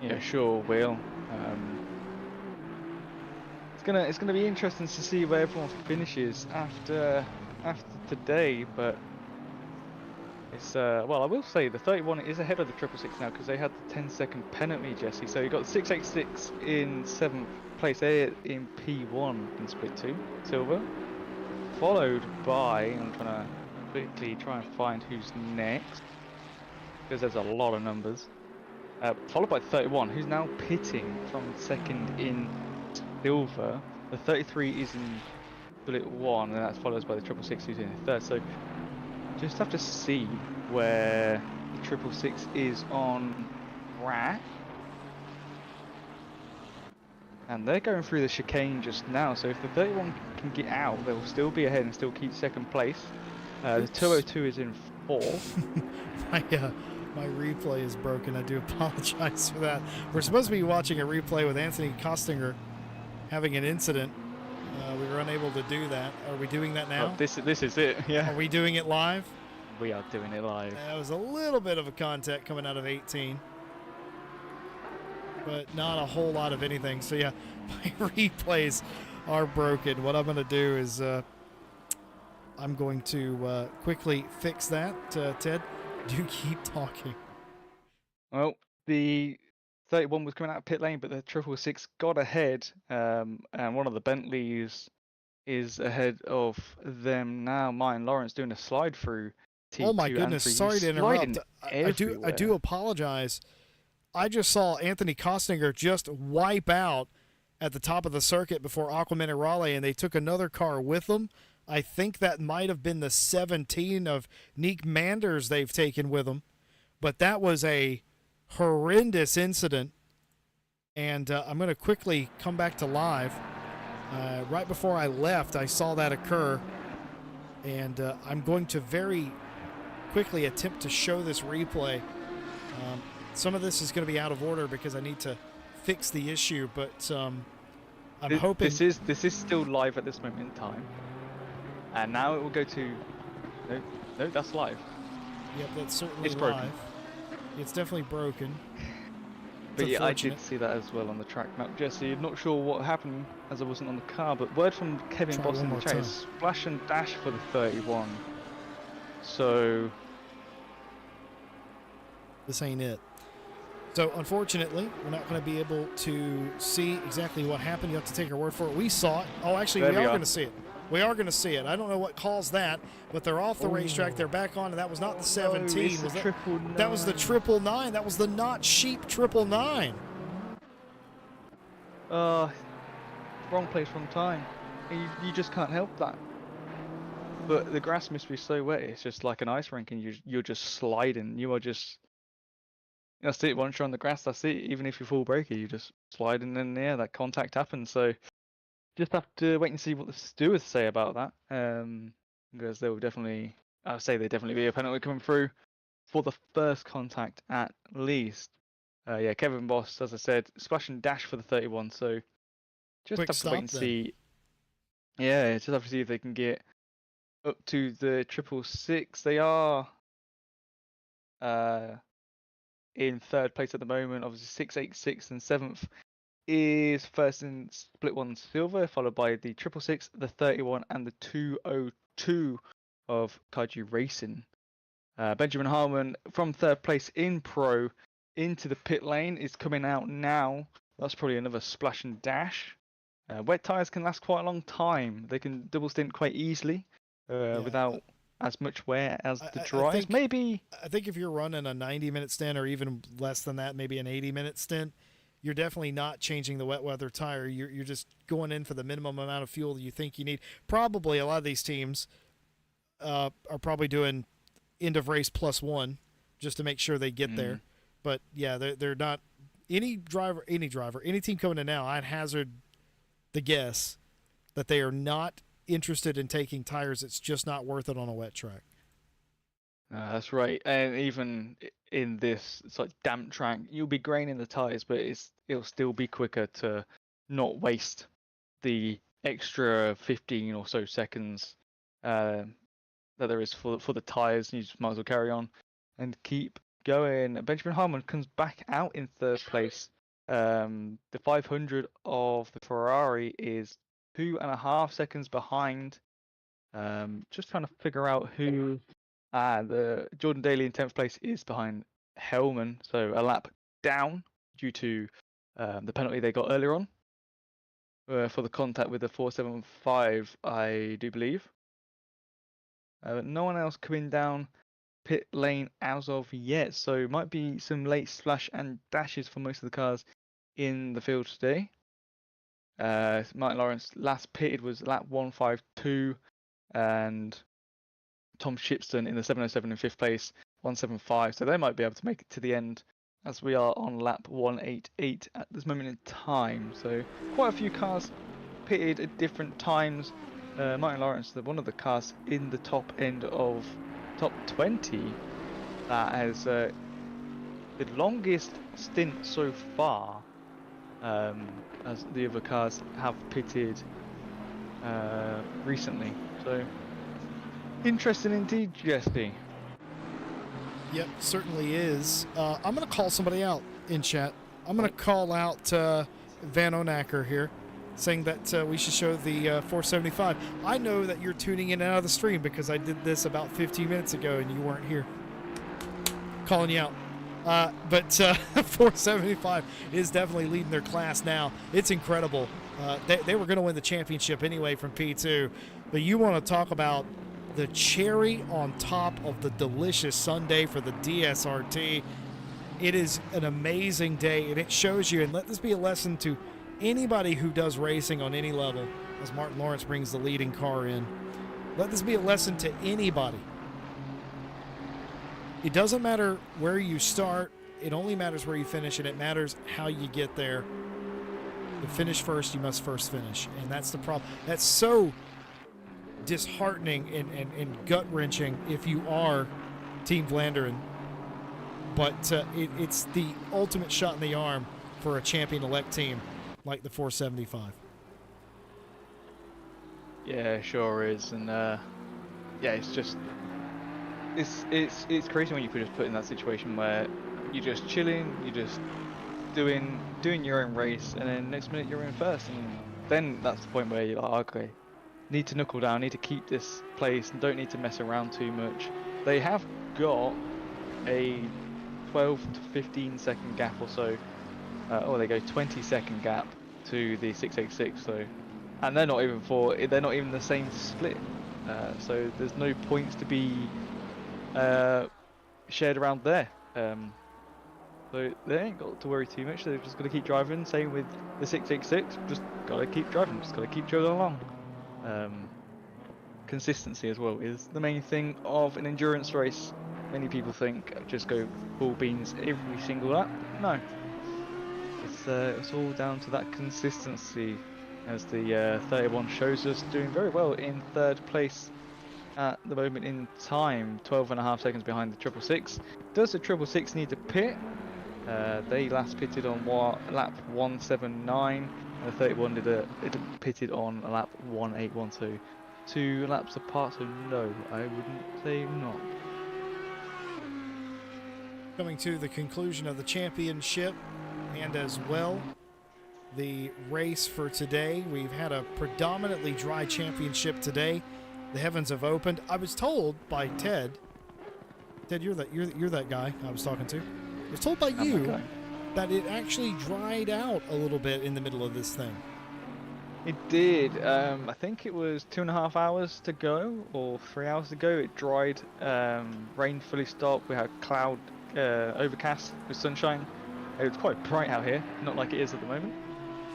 Yeah, sure will. It's gonna be interesting to see where everyone finishes after today, but it's well, I will say the 31 is ahead of the 666 now because they had the 10-second penalty, Jesse. So you got the 686 in 7th place there in P1 in split 2 silver, followed by, I'm trying to quickly try and find who's next because there's a lot of numbers. Followed by 31, who's now pitting from second in silver. The 33 is in split 1, and that's followed by the 666 who's in third. So just have to see where the 666 is on track. And they're going through the chicane just now, so if the 31 can get out, they'll still be ahead and still keep second place. The 202 is in fourth. My replay is broken. I do apologize for that. We're supposed to be watching a replay with Anthony Costinger having an incident. We were unable to do that. Are we doing that now? Oh, this is it, yeah. Are we doing it live? We are doing it live. That was a little bit of a contact coming out of 18. But not a whole lot of anything. So yeah, my replays are broken. What I'm going to do is I'm going to quickly fix that. Ted, do keep talking. Well, the 31 was coming out of pit lane, but the 666 got ahead, and one of the Bentleys is ahead of them now. Martin Lawrence doing a slide through T2 oh my goodness! and 3. Sorry to interrupt. I do apologize. I just saw Anthony Costinger just wipe out at the top of the circuit before Aquaman Raleigh, and they took another car with them. I think that might have been the 17 of Nick Manders they've taken with them. But that was a horrendous incident. And I'm going to quickly come back to live. Right before I left, I saw that occur. And I'm going to very quickly attempt to show this replay. Some of this is going to be out of order because I need to fix the issue, but I'm hoping... This is still live at this moment in time. And now it will go to... No, that's live. Yep, that's certainly it's live. Broken. It's definitely broken. But yeah, I did see that as well on the track map. Jesse, not sure what happened as I wasn't on the car, but word from Kevin Boss in the chat, splash and dash for the 31. So... this ain't it. So, unfortunately, we're not going to be able to see exactly what happened. You have to take our word for it. We saw it. Oh, actually, we are going to see it. We are going to see it. I don't know what caused that, but they're off the racetrack. They're back on, and that was not the 17. No, that was the 999. That was the not sheep 999. Wrong place, wrong time. You just can't help that. But the grass must be so wet. It's just like an ice rink, and you're just sliding. You are just... That's it. Once you're on the grass, that's it. Even if you full braker, you just slide in and yeah, that contact happens. So just have to wait and see what the stewards say about that. Because there will definitely, I would say there definitely be a penalty coming through for the first contact at least. Yeah, Kevin Boss, as I said, splash and dash for the 31. So just Quick have to wait and see. Yeah, just have to see if they can get up to the 666. They are in third place at the moment. Obviously 686 and 7th is first in split one silver, followed by the 666, the 31 and the 202 of Kaiju Racing. Benjamin Harmon from third place in pro into the pit lane is coming out now. That's probably another splash and dash. Wet tyres can last quite a long time. They can double stint quite easily without as much wear as the dries. I think if you're running a 90-minute stint or even less than that, maybe an 80-minute stint, you're definitely not changing the wet weather tire. You're just going in for the minimum amount of fuel that you think you need. Probably a lot of these teams are probably doing end of race +1 just to make sure they get there. But yeah, they're not any team coming in now. I'd hazard the guess that they are not interested in taking tires. It's just not worth it on a wet track. That's right. And even in this sort of damp track, you'll be graining the tires, but it'll still be quicker to not waste the extra 15 or so seconds that there is for the tires. You just might as well carry on and keep going. Benjamin Harmon comes back out in third place. The 500 of the Ferrari is 2.5 seconds behind. Just trying to figure out who. The Jordan Daly in 10th place is behind Hellman, so a lap down due to the penalty they got earlier on for the contact with the 475, I do believe. No one else coming down pit lane as of yet, so might be some late splash and dashes for most of the cars in the field today. Martin Lawrence last pitted was lap 152, and Tom Shipston in the 707 in 5th place, 175. So they might be able to make it to the end as we are on lap 188 at this moment in time. So quite a few cars pitted at different times. Martin Lawrence, one of the cars in the top end of top 20 that has the longest stint so far, as the other cars have pitted recently. So interesting indeed, Jesse. Yep, certainly is. I'm going to call somebody out in chat. I'm going to call out Van Onacker here, saying that we should show the 475. I know that you're tuning in and out of the stream because I did this about 15 minutes ago and you weren't here. Calling you out. But 475 is definitely leading their class now. It's incredible. They were going to win the championship anyway from P2. But you want to talk about the cherry on top of the delicious sundae for the DSRT. It is an amazing day, and it shows you, and let this be a lesson to anybody who does racing on any level, as Martin Lawrence brings the leading car in. Let this be a lesson to anybody. It doesn't matter where you start, it only matters where you finish, and it matters how you get there. To finish first, you must first finish, and that's the problem. That's so disheartening and gut-wrenching if you are Team Vlanderen, but it's the ultimate shot in the arm for a champion-elect team like the 475. Yeah, it sure is, and yeah, it's just it's crazy when you could just put in that situation where you're just chilling, you're just doing your own race, and then next minute you're in first, and then that's the point where you're like, okay, need to knuckle down, need to keep this place, and don't need to mess around too much. They have got a 12 to 15 second gap or so. Oh, they go 20-second gap to the 686. So, and they're not even the same split. So there's no points to be shared around there. So they ain't got to worry too much. They've just got to keep driving. Same with the 686. Just got to keep driving. Just got to keep chugging along. Consistency as well is the main thing of an endurance race. Many people think just go full beans every single lap. No, it's all down to that consistency, as the 31 shows us doing very well in third place at the moment in time, 12.5 seconds behind the 666. Does the 666 need to pit? They last pitted on lap 179. The 31 it pitted on lap 1812. 2 laps apart, so no, I wouldn't say not. Coming to the conclusion of the championship, and as well the race for today. We've had a predominantly dry championship today. The heavens have opened. I was told by Ted, you're that guy I was talking to. I was told by you that it actually dried out a little bit in the middle of this thing. It did. I think it was 2.5 hours to go, or 3 hours to go. It dried. Rain fully stopped. We had cloud overcast with sunshine. It was quite bright out here, not like it is at the moment.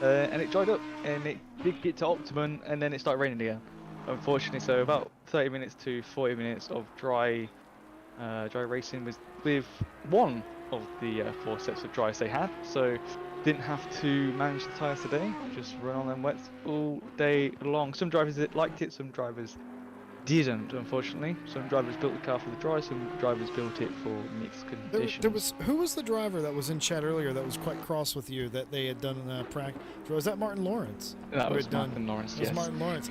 And it dried up, and it did get to optimum, and then it started raining again. Unfortunately, so about 30 minutes to 40 minutes of dry racing with one of the 4 sets of dries they had. So didn't have to manage the tyres today, just run on them wets all day long. Some drivers liked it, some drivers didn't, unfortunately. Some drivers built the car for the dry, some drivers built it for mixed conditions. Who was the driver that was in chat earlier that was quite cross with you that they had done practice? Was that Martin Lawrence? That was Martin Lawrence, yes. It was Martin Lawrence.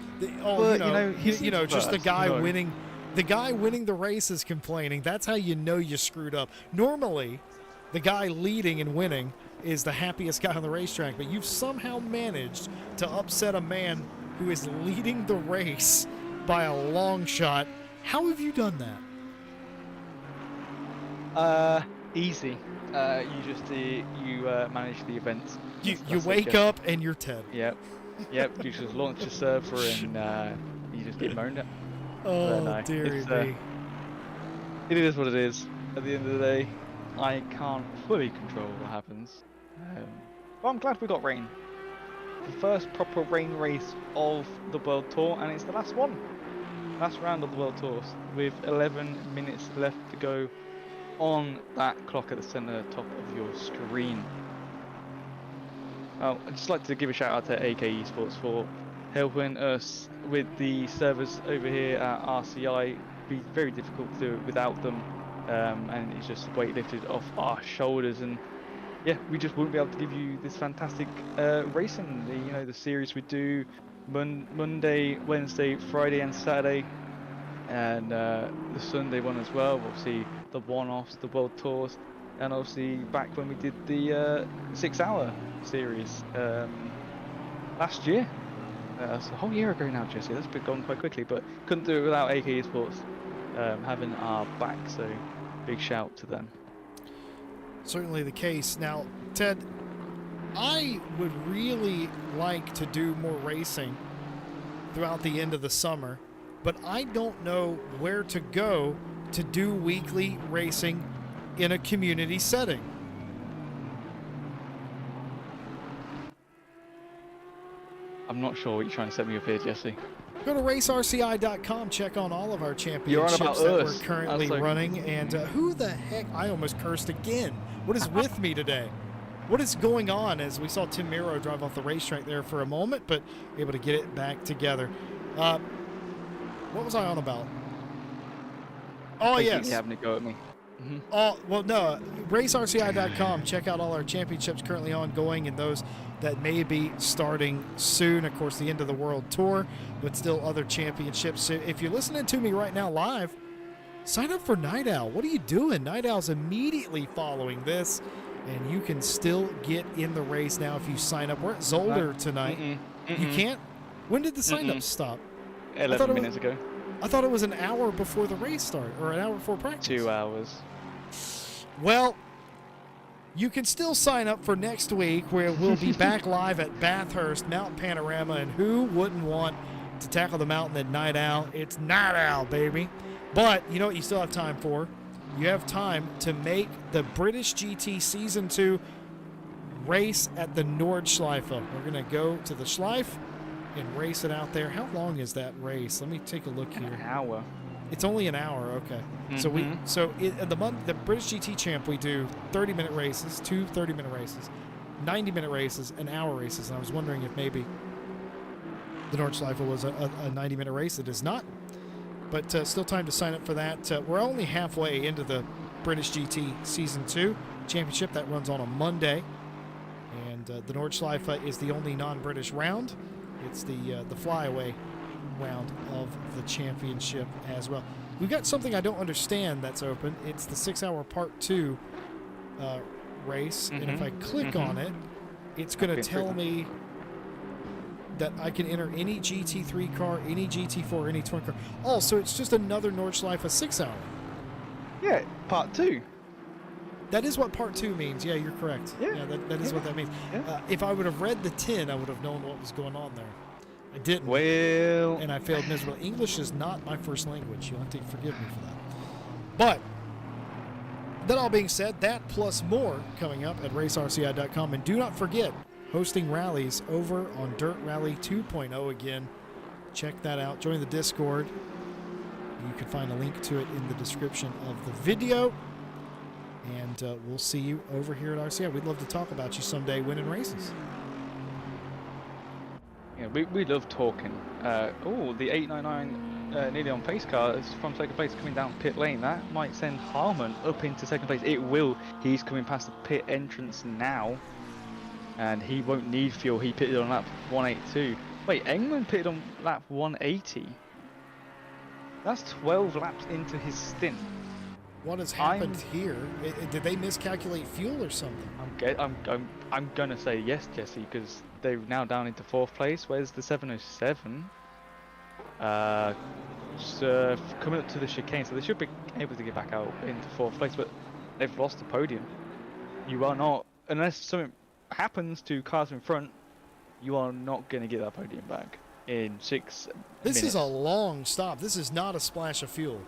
Just the guy winning. The guy winning the race is complaining. That's how you know you screwed up. Normally, the guy leading and winning is the happiest guy on the racetrack, but you've somehow managed to upset a man who is leading the race by a long shot. How have you done that? Easy. You manage the events. You wake up and you're Ted. Yep. You just launch a server and you just get moaned at. Oh, dearie me. It is what it is. At the end of the day, I can't fully control what happens. But I'm glad we got rain. The first proper rain race of the World Tour, and it's the last one. Last round of the World Tour, with 11 minutes left to go on that clock at the center top of your screen. I'd just like to give a shout out to AK Esports for helping us with the servers over here at RCI. It'd be very difficult to do it without them, and it's just weight lifted off our shoulders. And yeah, we just wouldn't be able to give you this fantastic racing. The series we do Monday, Wednesday, Friday, and Saturday, and the Sunday one as well. Obviously, the one-offs, the World Tours, and obviously back when we did the 6-hour series last year. It's a whole year ago now, Jesse. That's been gone quite quickly, but couldn't do it without AK Esports having our back. So big shout to them. Certainly the case. Now, Ted, I would really like to do more racing throughout the end of the summer, but I don't know where to go to do weekly racing in a community setting. I'm not sure what you're trying to set me up here, Jesse. Go to racerci.com, check on all of our championships that we're currently running. And who the heck? I almost cursed again. What is with me today? What is going on? As we saw Tim Miro drive off the racetrack there for a moment, but able to get it back together. What was I on about? Oh, yes. You having a go at me. Mm-hmm. Oh, well, no. RaceRCI.com. Check out all our championships currently ongoing and those that may be starting soon. Of course, the end of the World Tour, but still other championships. So if you're listening to me right now live, sign up for Night Owl. What are you doing? Night Owl's immediately following this, and you can still get in the race now if you sign up. We're at Zolder tonight. You can't? When did the sign-up stop? 11 minutes ago. I thought it was an hour before the race started, or an hour before practice. 2 hours. Well, you can still sign up for next week, where we'll be back live at Bathurst Mountain Panorama, and who wouldn't want to tackle the mountain at Night Owl? It's Night Owl, baby. But you know what you still have time for? You have time to make the British GT Season 2 race at the Nordschleife. We're going to go to the Schleife and race it out there. How long is that race? Let me take a look here. An hour. It's only an hour, okay. The British GT Champ, we do 30-minute races, 2 30-minute races, 90-minute races, and hour races. And I was wondering if maybe the Nordschleife was a 90-minute race. It is not, but still time to sign up for that. We're only halfway into the British GT Season 2 Championship. That runs on a Monday, and the Nordschleife is the only non-British round. It's the flyaway round of the championship as well. We've got something I don't understand that's open. It's the 6-hour Part 2 race, and if I click on it, it's going to tell me that I can enter any GT3 car, any GT4, any twin car. Oh, so it's just another Nordschleife 6-hour. Yeah, Part 2. That is what Part 2 means. Yeah, you're correct. Yeah, that is what that means. Yeah. If I would have read the 10, I would have known what was going on there. I didn't. Well. And I failed miserably. English is not my first language. You'll have to forgive me for that. But that all being said, that plus more coming up at racerci.com. And do not forget, hosting rallies over on Dirt Rally 2.0 again. Check that out. Join the Discord. You can find a link to it in the description of the video. And we'll see you over here at RCI. We'd love to talk about you someday winning races. Yeah, we love talking. The 899 nearly on pace car is from second place coming down pit lane. That might send Harmon up into second place. It will. He's coming past the pit entrance now. And he won't need fuel. He pitted on lap 182. Wait, Engman pitted on lap 180. That's 12 laps into his stint. What has happened here? Did they miscalculate fuel or something? I'm gonna say yes, Jesse, because they're now down into 4th place. Where's the 707? Coming up to the chicane, so they should be able to get back out into 4th place, but they've lost the podium. You are not, unless something happens to cars in front, you are not gonna get that podium back in 6 minutes. This is a long stop. This is not a splash of fuel.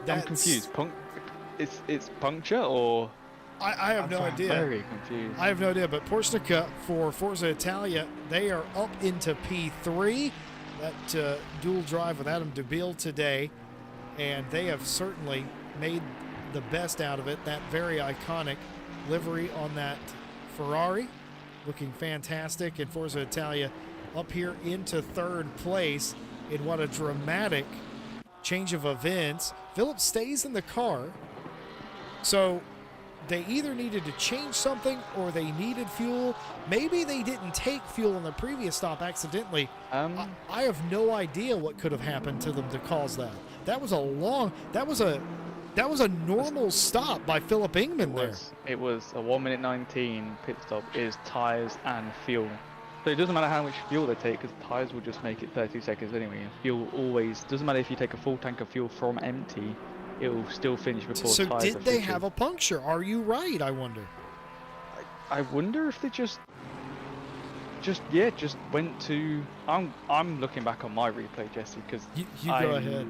I'm confused. It's puncture or? I have no idea. Very confused. I have no idea. But Porsche for Forza Italia, they are up into P3. That dual drive with Adam DeBille today. and they have certainly made the best out of it. That very iconic livery on that Ferrari, looking fantastic, and Forza Italia up here into third place in what a dramatic change of events. Phillips stays in the car, so they either needed to change something or they needed fuel. Maybe they didn't take fuel on the previous stop accidentally. I have no idea what could have happened to them to cause that. That was a normal stop by Philip Ingman there. It was a 1:19 pit stop. Is tires and fuel. So it doesn't matter how much fuel they take, because tires will just make it 30 seconds anyway. And fuel always doesn't matter if you take a full tank of fuel from empty. It will still finish before so tires. So did they have a puncture? Are you right? I wonder. I wonder if they just went to. I'm looking back on my replay, Jesse, because you go ahead.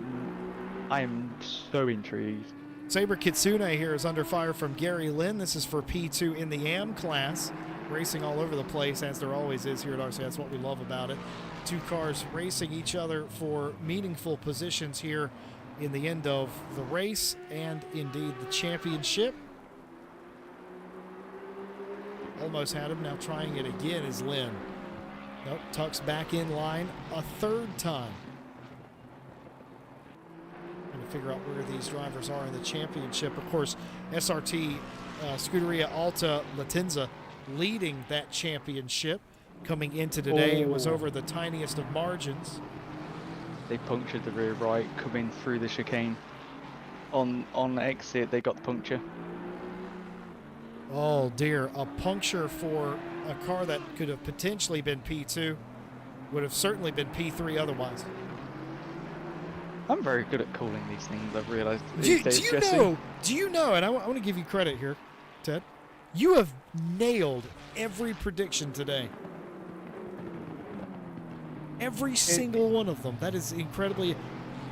I am so intrigued. Saber Kitsune here is under fire from Gary Lynn. This is for P2 in the AM class, racing all over the place, as there always is here at RCI. That's what we love about it. Two cars racing each other for meaningful positions here in the end of the race and indeed the championship. Almost had him. Now trying it again is Lynn. Nope, tucks back in line a third time. Going to figure out where these drivers are in the championship. Of course, SRT Scuderia Alta Latenza leading that championship. Coming into today, it was over the tiniest of margins. They punctured the rear right coming through the chicane. On exit, they got the puncture. Oh dear, a puncture for a car that could have potentially been P2, would have certainly been P3 otherwise. I'm very good at calling these things, I've realized. Do you know, and I want to give you credit here, Ted, you have nailed every prediction today. Every single one of them. That is incredibly,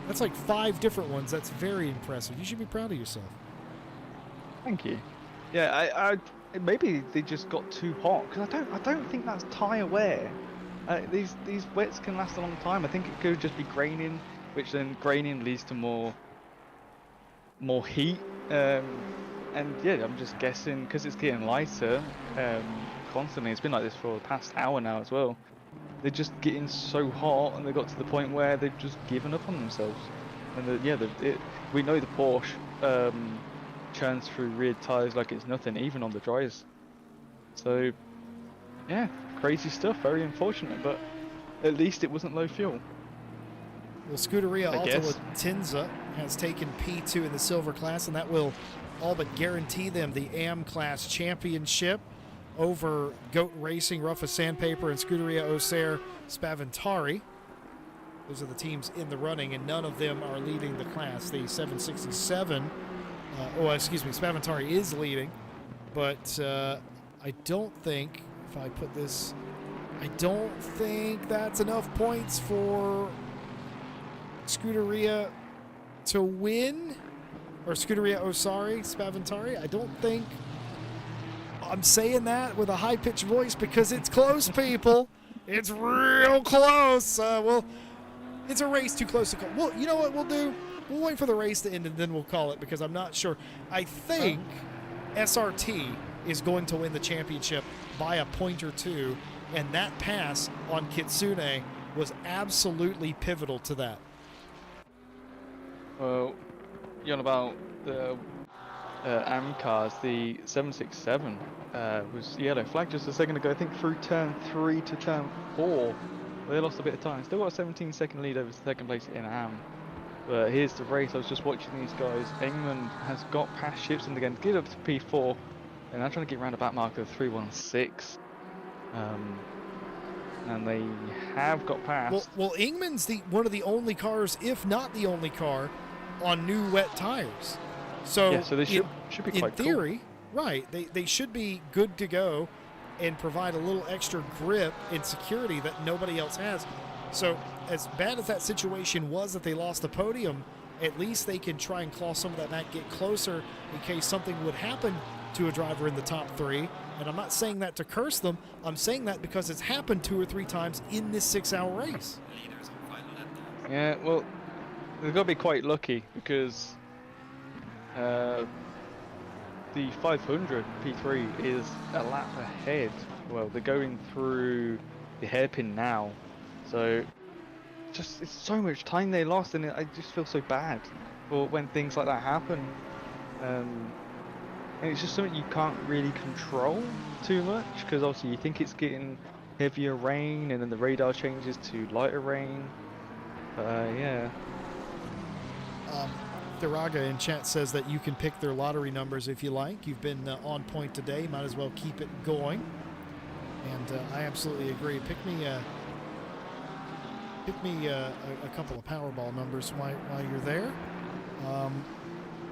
that's like 5 different ones. That's very impressive. You should be proud of yourself. Thank you. Yeah, I maybe they just got too hot, because I don't think that's tyre wear. These wets can last a long time. I think it could just be graining, which then graining leads to more heat. And yeah, I'm just guessing because it's getting lighter constantly. It's been like this for the past hour now as well. They're just getting so hot, and they got to the point where they've just given up on themselves. And we know the Porsche churns through rear tyres like it's nothing, even on the dryers. So yeah, crazy stuff. Very unfortunate, but at least it wasn't low fuel. Well, Scuderia Alta Latenza has taken P2 in the silver class, and that will all but guarantee them the AM class championship over Goat Racing, Rough as Sandpaper, and Scuderia Auxerre Spaventari. Those are the teams in the running, and none of them are leading the class. The 767, Spaventari is leading, but I don't think, if I put this, I don't think that's enough points for Scuderia to win, or Scuderia Spaventari. I don't think. I'm saying that with a high-pitched voice because it's close, people. It's real close. Well, it's a race too close to call. Well, you know what we'll do? We'll wait for the race to end and then we'll call it, because I'm not sure. I think SRT is going to win the championship by a point or two, and that pass on Kitsune was absolutely pivotal to that. Well, you're on about the AM cars. The 767 was yellow flag just a second ago, I think through turn 3 to turn 4. They lost a bit of time. Still got a 17-second lead over second place in AM. But here's the race. I was just watching these guys. England has got past Shipson again, get up to P4, and I'm trying to get around a back mark of 3:16. And they have got past. Well, Ingman's one of the only cars, if not the only car, on new wet tires. So, yeah, so they should be quite in theory, cool. Right, they should be good to go and provide a little extra grip and security that nobody else has. So as bad as that situation was that they lost the podium, at least they can try and claw some of that back, get closer in case something would happen to a driver in the top 3. And I'm not saying that to curse them. I'm saying that because it's happened 2 or 3 times in this 6-hour race. Yeah, well, they've got to be quite lucky because the 500 P3 is a lap ahead. Well, they're going through the hairpin now, so it's so much time they lost, and I just feel so bad for when things like that happen. And it's just something you can't really control too much, because obviously you think it's getting heavier rain, and then the radar changes to lighter rain. Yeah. Theraga in chat says that you can pick their lottery numbers if you like. You've been on point today. Might as well keep it going. And I absolutely agree. Pick me a couple of Powerball numbers while you're there.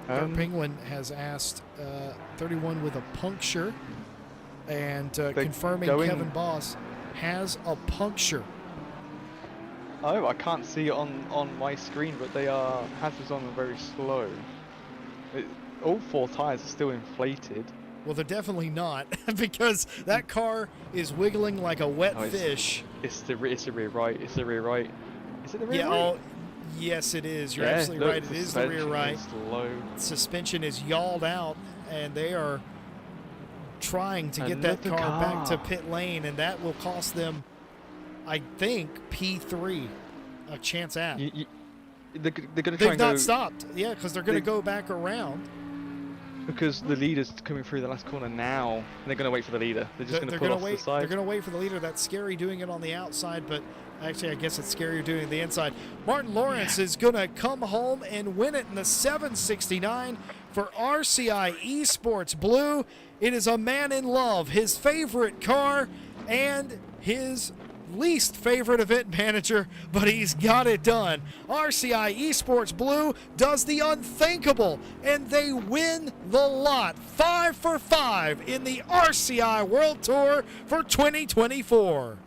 Penguin has asked 31 with a puncture, and confirming Kevin Boss has a puncture. Oh, I can't see it on my screen, but hazards on them very slow. All 4 tires are still inflated. Well, they're definitely not, because that car is wiggling like a wet fish. It's the rear right. It's the rear right. Is it the rear right? Oh, yes, it is. You're absolutely right. It is the rear right. Low. Suspension is yawed out, and they are trying to get that car back to pit lane, and that will cost them, I think, P3, a chance at. They're going to try. They've not stopped, yeah, because they're going to go back around. Because the leader's coming through the last corner now, and they're going to wait for the leader. They're just going to pull off to the side. They're going to wait for the leader. That's Scary doing it on the outside, but actually I guess it's Scary doing it the inside. Martin Lawrence is going to come home and win it in the 769 for RCI Esports Blue. It is a man in love, his favorite car, and his least favorite event manager, but he's got it done. RCI Esports Blue does the unthinkable, and they win the lot. 5 for 5 in the RCI World Tour for 2024.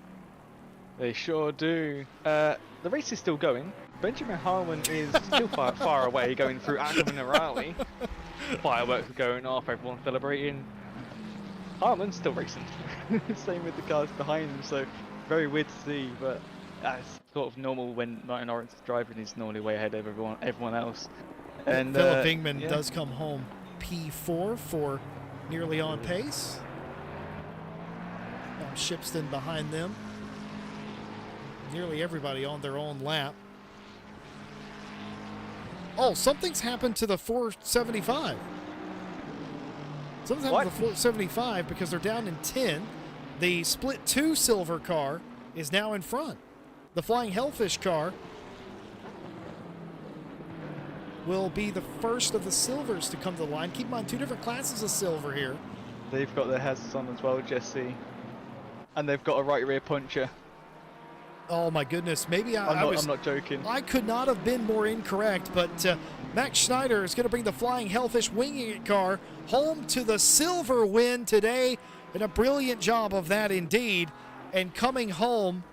They sure do. The race is still going. Benjamin Harmon is still far away, going through Ackerman and Raleigh. Fireworks are going off, everyone's celebrating. Harmon's still racing. Same with the cars behind him, so very weird to see, but that's sort of normal when Martin Lawrence is driving. He's normally way ahead of everyone else. And Philip Ingman does come home P4 for nearly on pace. Shipston behind them. Nearly everybody on their own lap. Oh, something's happened to the 475. Something's happened to the 475 because they're down in 10. The split 2 silver car is now in front. The Flying Hellfish car will be the first of the silvers to come to the line. Keep in mind, 2 different classes of silver here. They've got their hazards on as well, Jesse. And they've got a right rear puncher. Oh my goodness, maybe I'm not joking. I could not have been more incorrect, but Max Schneider is going to bring the Flying Hellfish winging it car home to the silver win today. And a brilliant job of that indeed. And coming home,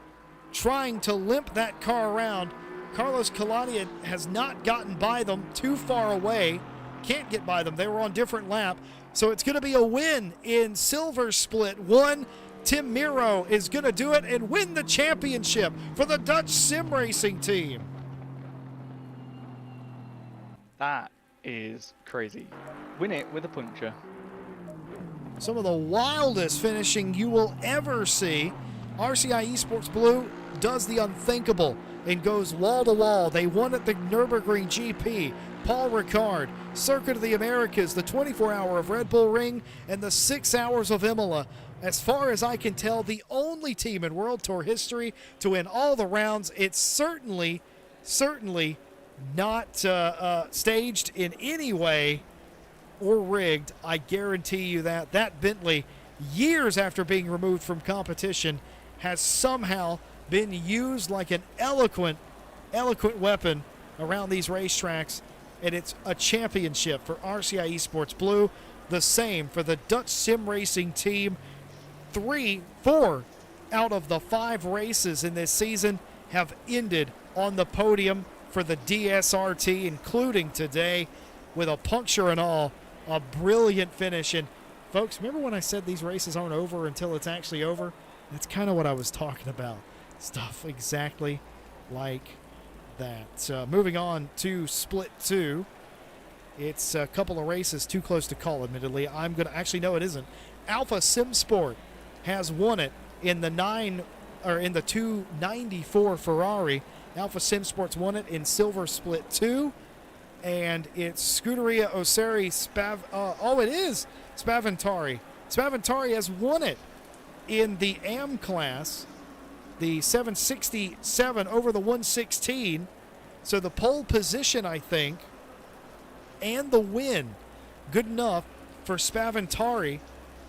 trying to limp that car around. Carlos Caladia has not gotten by them, too far away. Can't get by them. They were on different lap. So it's going to be a win in silver split 1. Tim Miro is going to do it and win the championship for the Dutch Sim Racing team. That is crazy. Win it with a puncture. Some of the wildest finishing you will ever see. RCI Esports Blue does the unthinkable and goes wall to wall. They won at the Nürburgring GP, Paul Ricard, Circuit of the Americas, the 24-hour of Red Bull Ring, and the 6 hours of Imola. As far as I can tell, the only team in World Tour history to win all the rounds. It's certainly not staged in any way or rigged. I guarantee you that. That Bentley, years after being removed from competition, has somehow been used like an eloquent weapon around these racetracks, and it's a championship for RCI Esports Blue. The same for the Dutch Sim Racing team. 4 out of the 5 races in this season have ended on the podium for the DSRT, including today, with a puncture and all. A brilliant finish. And folks, remember when I said these races aren't over until it's actually over? That's kind of what I was talking about. Stuff exactly like that. Moving on to Split 2. It's a couple of races too close to call, admittedly. I'm going to actually, no, it isn't. Alpha Simsport has won it in the 294 Ferrari. Alpha Simsport's won it in Silver Split 2. And it's Scuderia Oseri it is Spaventari. Spaventari has won it in the AM class, the 767 over the 116. So the pole position, I think, and the win, good enough for Spaventari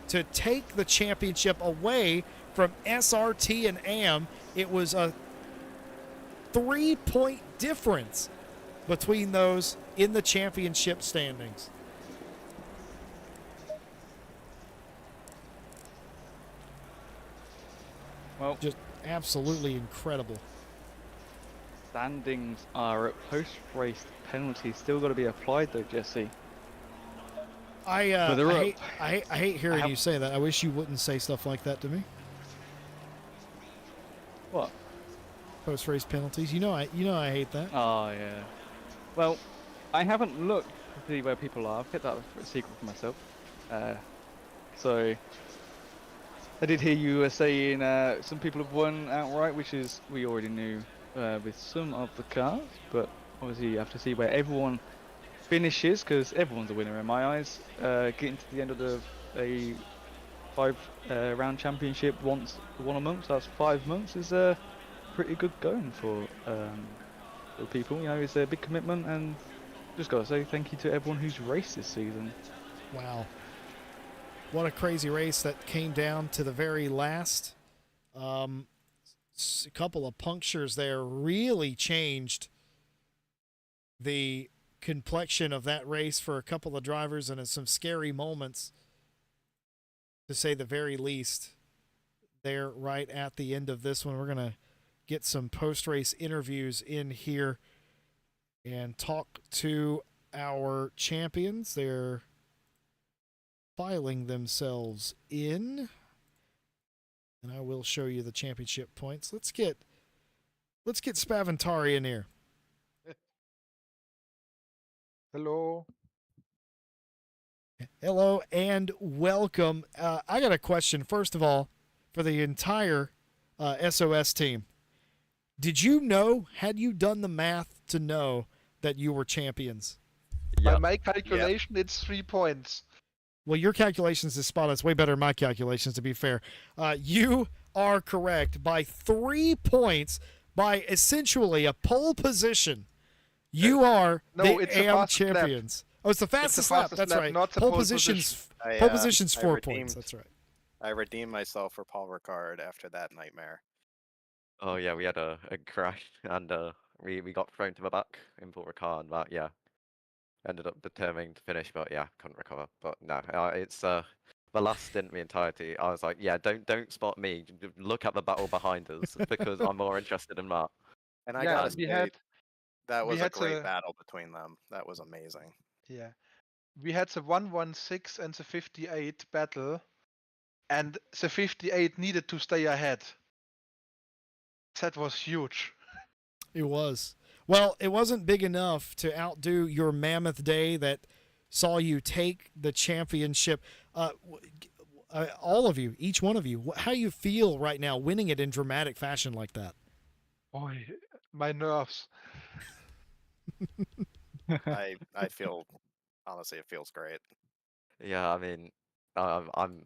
to take the championship away from SRT and AM. It was a 3-point difference between those in the championship standings. Well, just absolutely incredible. Standings are at post-race penalties. Still got to be applied though, Jesse. I hate hearing you say that. I wish you wouldn't say stuff like that to me. What? Post-race penalties. You know I hate that. Oh yeah. Well, I haven't looked to see where people are. I've kept that a secret for myself. So I did hear you were saying some people have won outright, which is we already knew with some of the cars, but obviously you have to see where everyone finishes because everyone's a winner in my eyes. Getting to the end of a 5-round championship once a month, so that's 5 months is pretty good going for people. You know, it's a big commitment, and just gotta say thank you to everyone who's raced this season. Wow. What a crazy race that came down to the very last. A couple of punctures there really changed the complexion of that race for a couple of drivers, and some scary moments, to say the very least, there right at the end of this one. We're going to get some post-race interviews in here and talk to our champions. They're filing themselves in, and I will show you the championship points. Let's get Spaventari in here. Hello. Hello and welcome. I got a question, first of all, for the entire SOS team. Did you know, had you done the math to know that you were champions? By my calculation, it's 3 points. Well, your calculations is spot on. It's way better than my calculations, to be fair. You are correct by 3 points, by essentially a pole position. You are the AM champions. Oh, it's the fastest lap. That's right. Pole position's 4 points. That's right. I redeemed myself for Paul Ricard after that nightmare. Oh yeah, we had a crash and we got thrown to the back in Paul Ricard, but yeah, ended up determining to finish, but yeah, couldn't recover. But no, it's the last stint, the entirety. I was like, yeah, don't spot me. Look at the battle behind us because I'm more interested in that. And I gotta say, that was a great battle between them. That was amazing. Yeah, we had the 116 and the 58 battle, and the 58 needed to stay ahead. That was huge. It was. Well, it wasn't big enough to outdo your mammoth day that saw you take the championship. All of you, each one of you, how you feel right now winning it in dramatic fashion like that? Boy, my nerves. I feel, honestly, it feels great. Yeah, I mean, I'm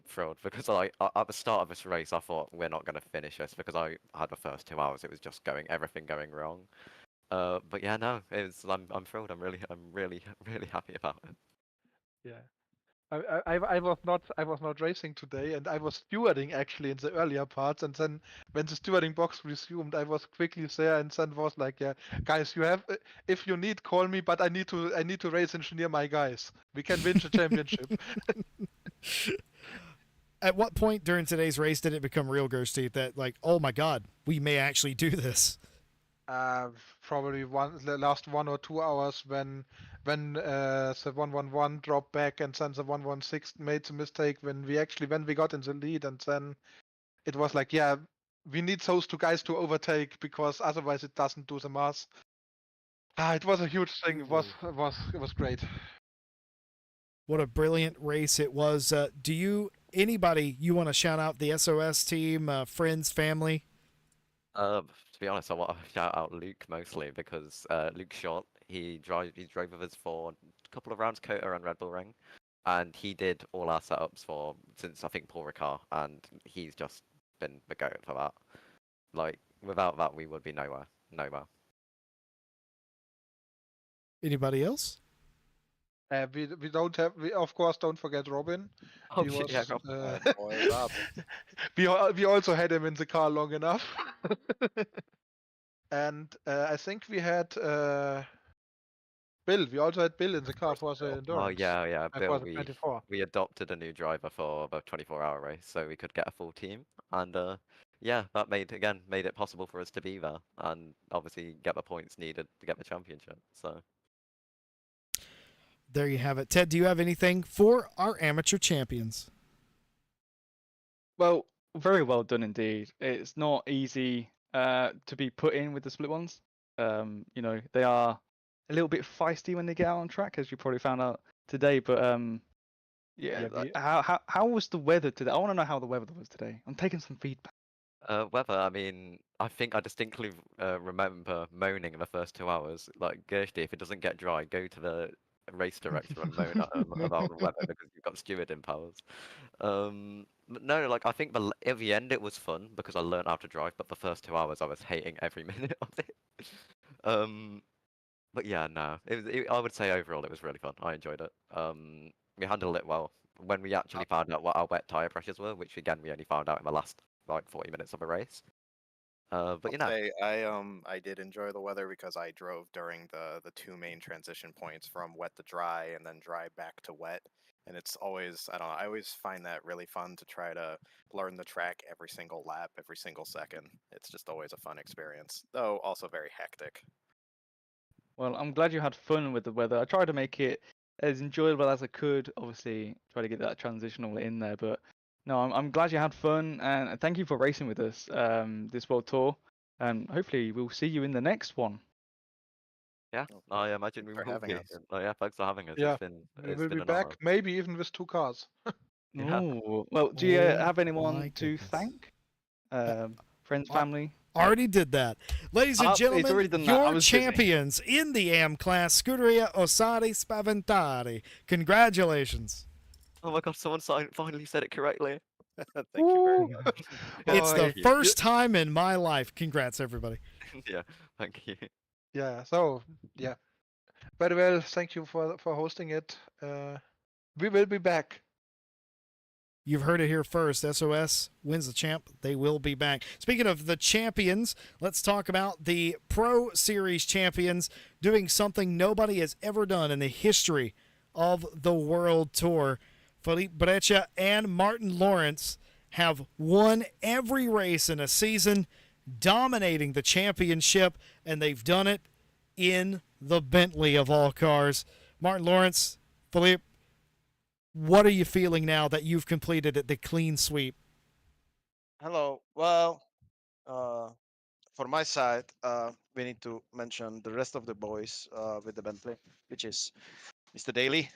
thrilled because at the start of this race I thought we're not going to finish this because I had the first 2 hours, it was just everything going wrong. But yeah, no, I'm thrilled. I'm really happy about it. Yeah. I was not racing today, and I was stewarding actually in the earlier parts, and then when the stewarding box resumed, I was quickly there, and then was like, yeah, guys, you have, if you need, call me, but I need to race engineer my guys. We can win the championship. At what point during today's race did it become real, Gerstedt, that like, oh my God, we may actually do this? Probably the last 1 or 2 hours when the 111 dropped back, and then the 116 made the mistake when we got in the lead, and then it was like, yeah, we need those two guys to overtake because otherwise it doesn't do the math. It was a huge thing. It was great. What a brilliant race it was. Anybody you want to shout out the SOS team, friends, family? To be honest, I want to shout out Luke mostly because Luke's short. He drove with us for a couple of rounds, Kota and Red Bull Ring, and he did all our setups since I think Paul Ricard, and he's just been the goat for that. Like without that, we would be nowhere. Anybody else? We don't have. We of course don't forget Robin. Oh He shit, was. yeah, Rob. Boy, Rob. We also had him in the car long enough. And I think we had Bill. We also had Bill in the car for the endurance. Oh yeah, For Bill. the 24. We adopted a new driver for the 24-hour race, so we could get a full team, and yeah, that made it possible for us to be there, and obviously get the points needed to get the championship. So there you have it. Ted, do you have anything for our amateur champions? Well, very well done indeed. It's not easy to be put in with the split ones. They are a little bit feisty when they get out on track, as you probably found out today. But how was the weather today? I want to know how the weather was today. I'm taking some feedback. weather. I mean, I think I distinctly remember moaning in the first 2 hours. Like, Gershty, if it doesn't get dry, go to the race director and moan at him about the weather because you've got stewarding powers. But no, like I think at the end it was fun because I learned how to drive, but the first 2 hours I was hating every minute of it. But yeah, no, I would say overall it was really fun. I enjoyed it. We handled it well. When we actually found out what our wet tire pressures were, which again we only found out in the last like 40 minutes of a race. But you know, I did enjoy the weather because I drove during the two main transition points from wet to dry and then dry back to wet. And it's always, I don't know, I always find that really fun to try to learn the track every single lap, every single second. It's just always a fun experience, though also very hectic. Well, I'm glad you had fun with the weather. I tried to make it as enjoyable as I could. Obviously, try to get that transitional in there. But no, I'm glad you had fun, and thank you for racing with us this World Tour. And hopefully, we'll see you in the next one. yeah, I imagine we for will having be. us. Oh, yeah, thanks for having us. Yeah, It's we will been be an back. honor. Maybe even with 2 cars. Yeah. Oh, well, do you Oh, have my anyone to goodness. thank? Friends, family? Already did that. Ladies and It's already gentlemen, done that. I your was busy. champions in the AM class, Scuderia Osari Spaventari. Congratulations. Oh my god, someone finally said it correctly. Thank you very much. It's the Thank you. first time in my life. Congrats, everybody. Yeah, thank you. Yeah. So yeah. Very well. Thank you for hosting it. We will be back. You've heard it here first. SOS wins the champ. They will be back. Speaking of the champions, let's talk about the Pro Series champions doing something nobody has ever done in the history of the World Tour. Felipe Breccia and Martin Lawrence have won every race in a season, dominating the championship, and they've done it in the Bentley of all cars. Martin Lawrence, Felipe, what are you feeling now that you've completed it, the clean sweep? Hello. Well, for my side, we need to mention the rest of the boys with the Bentley, which is Mr. Daly,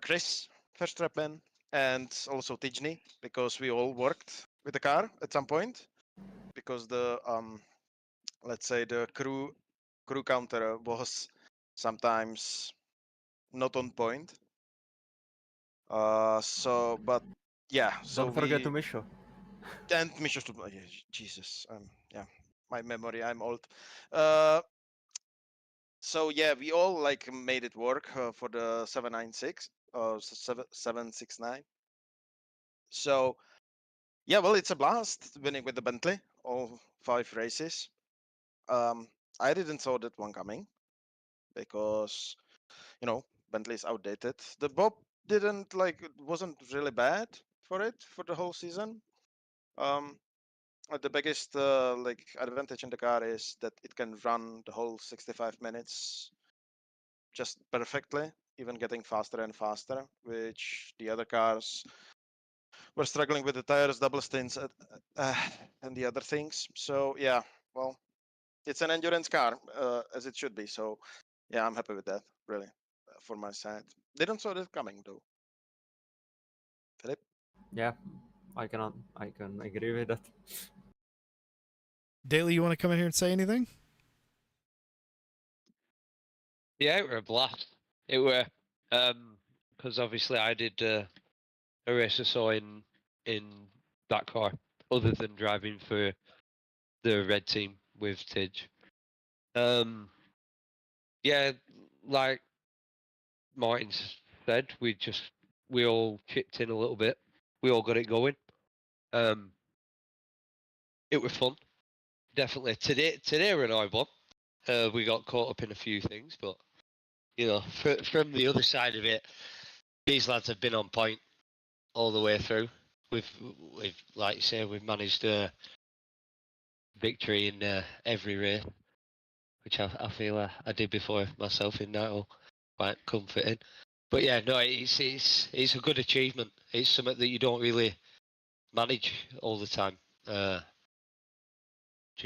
Chris Verstappen, and also Tijni, because we all worked with the car at some point, because the let's say the crew counter was sometimes not on point. But yeah, so Don't forget to Misho. and Misho, Jesus, yeah, my memory, I'm old. So yeah, we all like made it work for the 796 or 769. So yeah, well, it's a blast winning with the Bentley, all 5 races. I didn't saw that one coming because Bentley's outdated. The Bob didn't wasn't really bad for it for the whole season. The biggest advantage in the car is that it can run the whole 65 minutes just perfectly, even getting faster and faster, which the other cars we're struggling with the tires, double stints, and the other things. So yeah, well, it's an endurance car, as it should be. So yeah, I'm happy with that, really, for my side. Didn't saw that coming though. Philip? Yeah, I can agree with that. Daly, you want to come in here and say anything? Yeah, it were a blast. It were because obviously I did a race or so in that car, other than driving for the red team with Tidge. Yeah, like Martin said, we all chipped in a little bit. We all got it going. It was fun, definitely. Today when I won, we got caught up in a few things, but you know, from the other side of it, these lads have been on point all the way through. We've like you say, we've managed a victory in every race, which I feel I did before myself in that, quite comforting. But yeah, no, it's a good achievement. It's something that you don't really manage all the time. You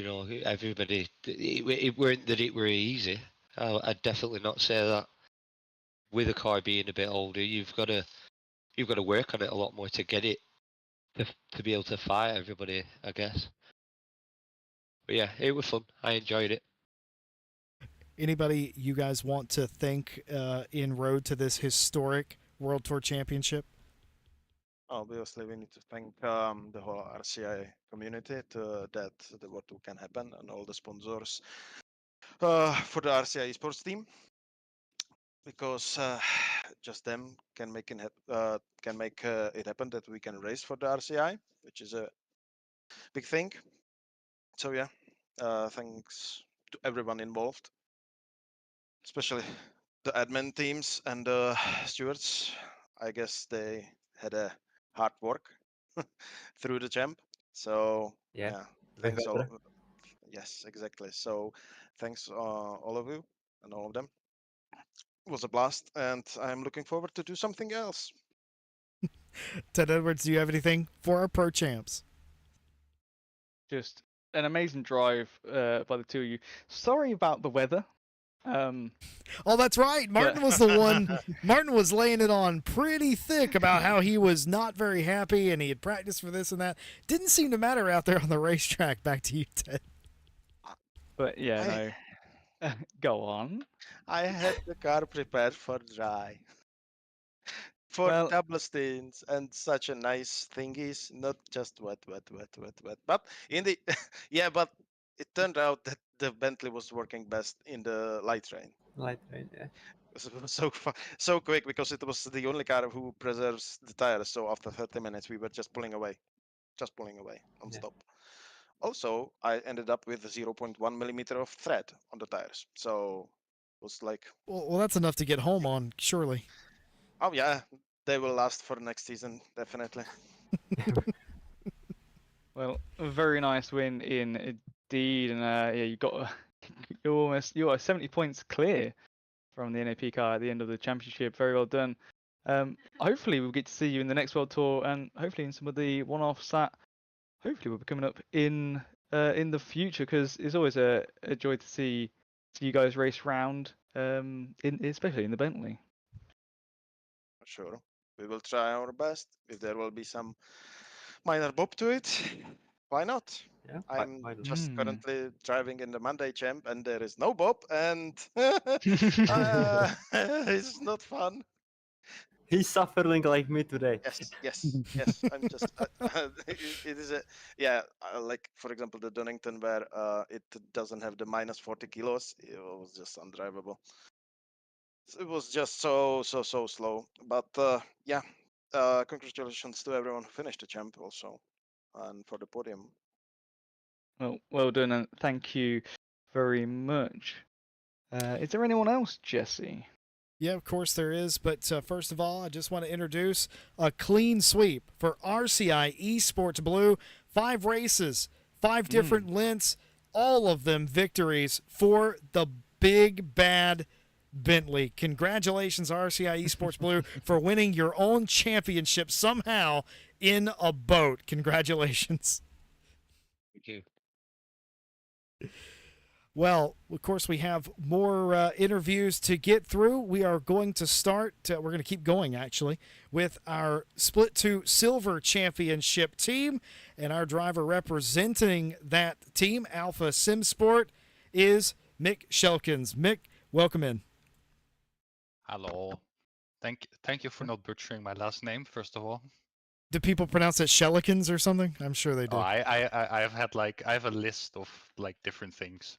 know, everybody. It weren't that it were easy. I'd definitely not say that. With a car being a bit older, you've got to work on it a lot more to get it to be able to fight everybody, I guess. But yeah, it was fun. I enjoyed it. Anybody you guys want to thank in road to this historic World Tour Championship? Obviously, we need to thank the whole RCI community that the World Tour can happen, and all the sponsors for the RCI esports team, because just them can make it it happen that we can race for the RCI, which is a big thing. So yeah, thanks to everyone involved, especially the admin teams and the stewards. I guess they had a hard work through the champ. So yeah, thanks all. Yes, exactly. So thanks all of you and all of them. It was a blast, and I'm looking forward to do something else. Ted Edwards, do you have anything for our pro champs? Just an amazing drive by the two of you. Sorry about the weather. Oh, that's right. Martin was the one. Martin was laying it on pretty thick about how he was not very happy and he had practiced for this and that. Didn't seem to matter out there on the racetrack. Back to you, Ted. But yeah, no. Go on. I had the car prepared for dry. For Well, double stints and such a nice thingies, not just wet. But in the yeah, but it turned out that the Bentley was working best in the light rain. Light rain, yeah. It was so quick because it was the only car who preserves the tires. So after 30 minutes, we were just pulling away non-stop. Also, I ended up with 0.1 millimeter of thread on the tires. So it was like, Well, that's enough to get home on, surely. oh yeah, they will last for next season, definitely. well, a very nice win indeed, and yeah, you are 70 points clear from the NAP car at the end of the championship. Very well done. Hopefully we'll get to see you in the next World Tour, and hopefully in some of the one-offs that hopefully will be coming up in the future, because it's always a joy to see you guys race round, especially in the Bentley. Sure, we will try our best. If there will be some minor bob to it, why not? Yeah, I'm why not? just Mm. currently driving in the Monday champ, and there is no bob, and it's not fun. He's suffering like me today. Yes. I'm just. It is a like for example the Donington where it doesn't have the minus 40 kilos. It was just undrivable. It was just so slow. But yeah, congratulations to everyone who finished the champ also, and for the podium. Well done, and thank you very much. Is there anyone else, Jesse? Yeah, of course there is. But first of all, I just want to introduce a clean sweep for RCI Esports Blue. 5 races, 5 different lengths, all of them victories for the big bad Bentley. Congratulations, RCI Esports Blue, for winning your own championship somehow in a boat. Congratulations. Thank you. Well, of course, we have more interviews to get through. We are going to start, we're going to keep going actually, with our Split 2 Silver Championship team. And our driver representing that team, Alpha Sim Sport, is Mick Shelkins. Mick, welcome in. Hello. Thank you for not butchering my last name, first of all. Do people pronounce it Shellikins or something? I'm sure they do. Oh, I've had I have a list of like different things.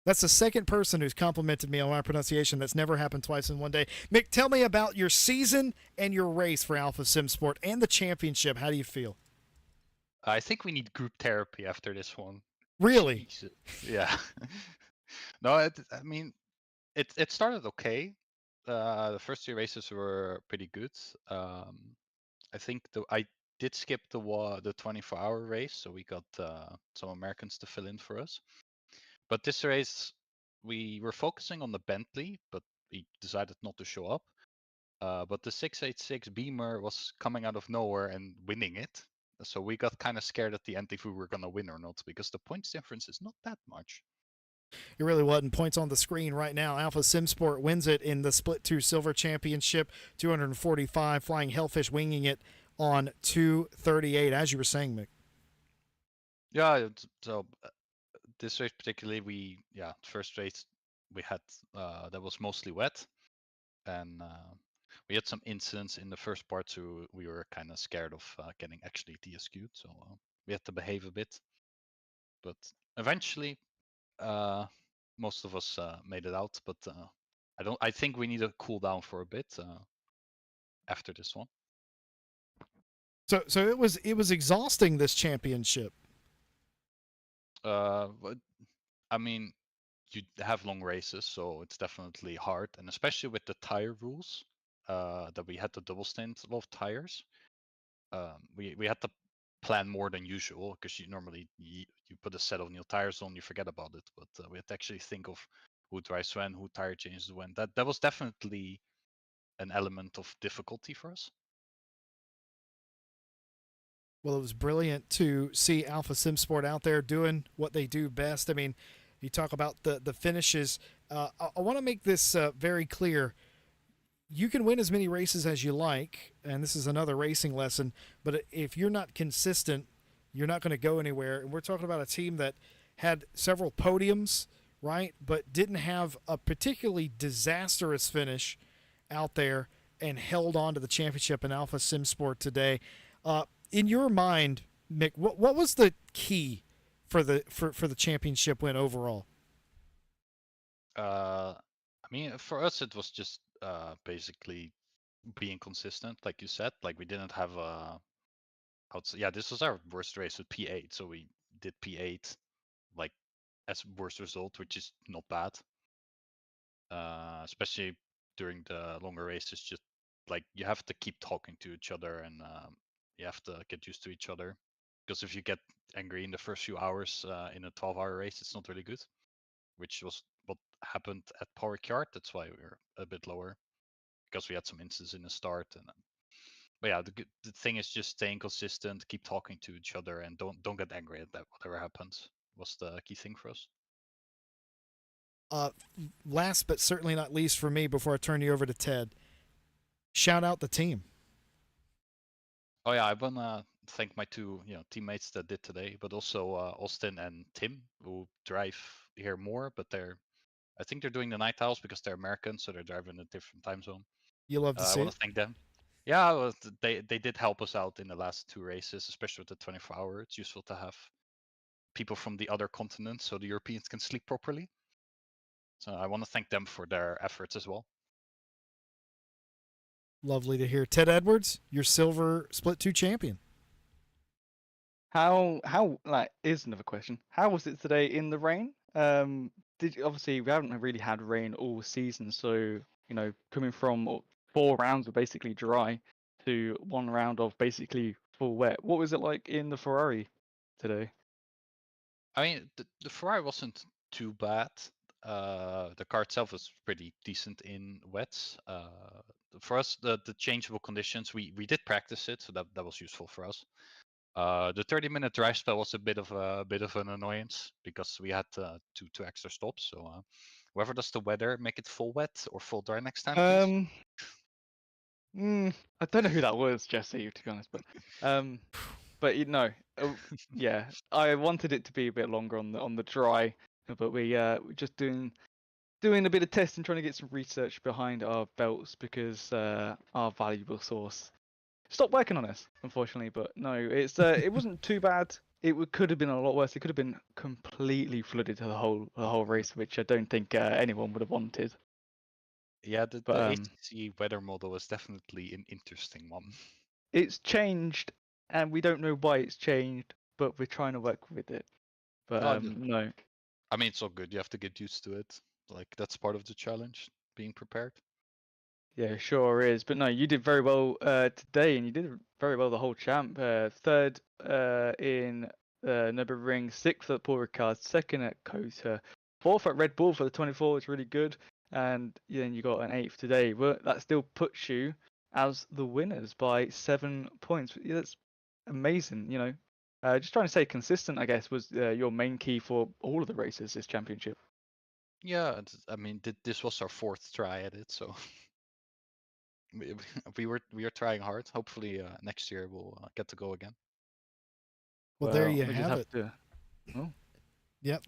That's the second person who's complimented me on my pronunciation. That's never happened twice in one day. Mick, tell me about your season and your race for Alpha Sim Sport and the championship. How do you feel? I think we need group therapy after this one. Really? Jesus. Yeah. No, I mean, it started okay. The first 3 races were pretty good. I think I did skip the 24-hour race, so we got some Americans to fill in for us. But this race, we were focusing on the Bentley, but we decided not to show up. But the 686 Beamer was coming out of nowhere and winning it. So we got kind of scared at the end if we were going to win or not, because the points difference is not that much. It really wasn't. Points on the screen right now. Alpha Sim Sport wins it in the Split 2 Silver Championship, 245. Flying Hellfish winging it on 238, as you were saying, Mick. Yeah, so this race particularly, first race we had that was mostly wet, and we had some incidents in the first part, so we were kind of scared of getting actually DSQ'd, so we had to behave a bit. But eventually, most of us made it out. But I think we need to cool down for a bit after this one. So it was exhausting, this championship. But, I mean, you have long races, so it's definitely hard, and especially with the tire rules that we had to double stint a lot of tires. We had to plan more than usual, because you normally you put a set of new tires on, you forget about it. But we had to actually think of who drives when, who tire changes when. That was definitely an element of difficulty for us. Well, it was brilliant to see Alpha Sim Sport out there doing what they do best. I mean, you talk about the finishes. I want to make this very clear. You can win as many races as you like, and this is another racing lesson, but if you're not consistent, you're not going to go anywhere. And we're talking about a team that had several podiums, right, but didn't have a particularly disastrous finish out there and held on to the championship in Alpha Sim Sport today. In your mind, Mick, what was the key for the championship win overall? I mean, for us, it was just basically being consistent, like you said. Like, we didn't have this was our worst race with P8, so we did P8 like as worst result, which is not bad. Especially during the longer races, just like you have to keep talking to each other, and you have to get used to each other. Because if you get angry in the first few hours in a 12-hour race, it's not really good. Which was what happened at Power Yard. That's why we were a bit lower, because we had some incidents in the start. And but yeah, the thing is just staying consistent, keep talking to each other, and don't get angry at that. Whatever happens was the key thing for us. Last but certainly not least for me, before I turn you over to Ted, shout out the team. Oh yeah, I wanna thank my two teammates that did today, but also Austin and Tim, who drive here more, but I think they're doing the night owls because they're American, so they're driving in a different time zone. You love to I see want it. to thank them. Yeah, well, they did help us out in the last 2 races, especially with the 24-hour. It's useful to have people from the other continents so the Europeans can sleep properly. So I want to thank them for their efforts as well. Lovely to hear. Ted Edwards, your silver Split 2 champion. How like is another question. How was it today in the rain? Obviously we haven't really had rain all season, so coming from 4 rounds of basically dry to 1 round of basically full wet. What was it like in the Ferrari today? I mean, the Ferrari wasn't too bad. The car itself was pretty decent in wets. for us, the changeable conditions, we did practice it, so that was useful for us. The 30-minute dry spell was a bit of an annoyance because we had two extra stops. So whoever does the weather, make it full wet or full dry next time, please. I don't know who that was, Jesse, to be honest, but you know, yeah, I wanted it to be a bit longer on the dry, but we're just doing a bit of testing, trying to get some research behind our belts because our valuable source stopped working on us, unfortunately. But no, it wasn't too bad. Could have been a lot worse. It could have been completely flooded to the whole race, which I don't think anyone would have wanted. Yeah, the But HCC weather model is definitely an interesting one. it's changed, and we don't know why it's changed, but we're trying to work with it. But no. I mean, it's all good. You have to get used to it. Like that's part of the challenge, being prepared. Yeah, sure is. But no, you did very well today, and you did very well the whole champ. Third in Nürburgring, sixth at Paul Ricard, second at Kota, fourth at Red Bull for the 24. It's really good, and then you got an eighth today. But that still puts you as the winners by 7 points. Yeah, that's amazing. You know, just trying to stay consistent, I guess, was your main key for all of the races this championship. Yeah, I mean, this was our fourth try at it, so we were trying hard. Hopefully, next year we'll get to go again. Well, there you we just have have it. to. Oh. Yep,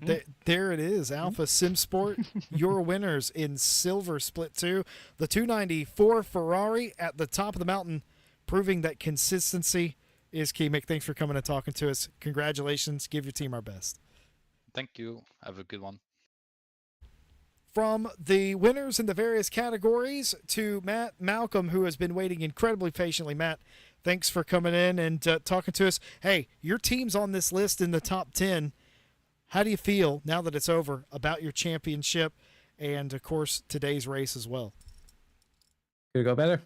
there it is. Alpha Sim Sport, your winners in Silver Split 2. The 294 Ferrari at the top of the mountain, proving that consistency is key. Mick, thanks for coming and talking to us. Congratulations. Give your team our best. Thank you. Have a good one. From the winners in the various categories to Matt Malcolm, who has been waiting incredibly patiently. Matt, thanks for coming in and talking to us. Hey, your team's on this list in the top 10. How do you feel now that it's over about your championship and, of course, today's race as well? Could go better.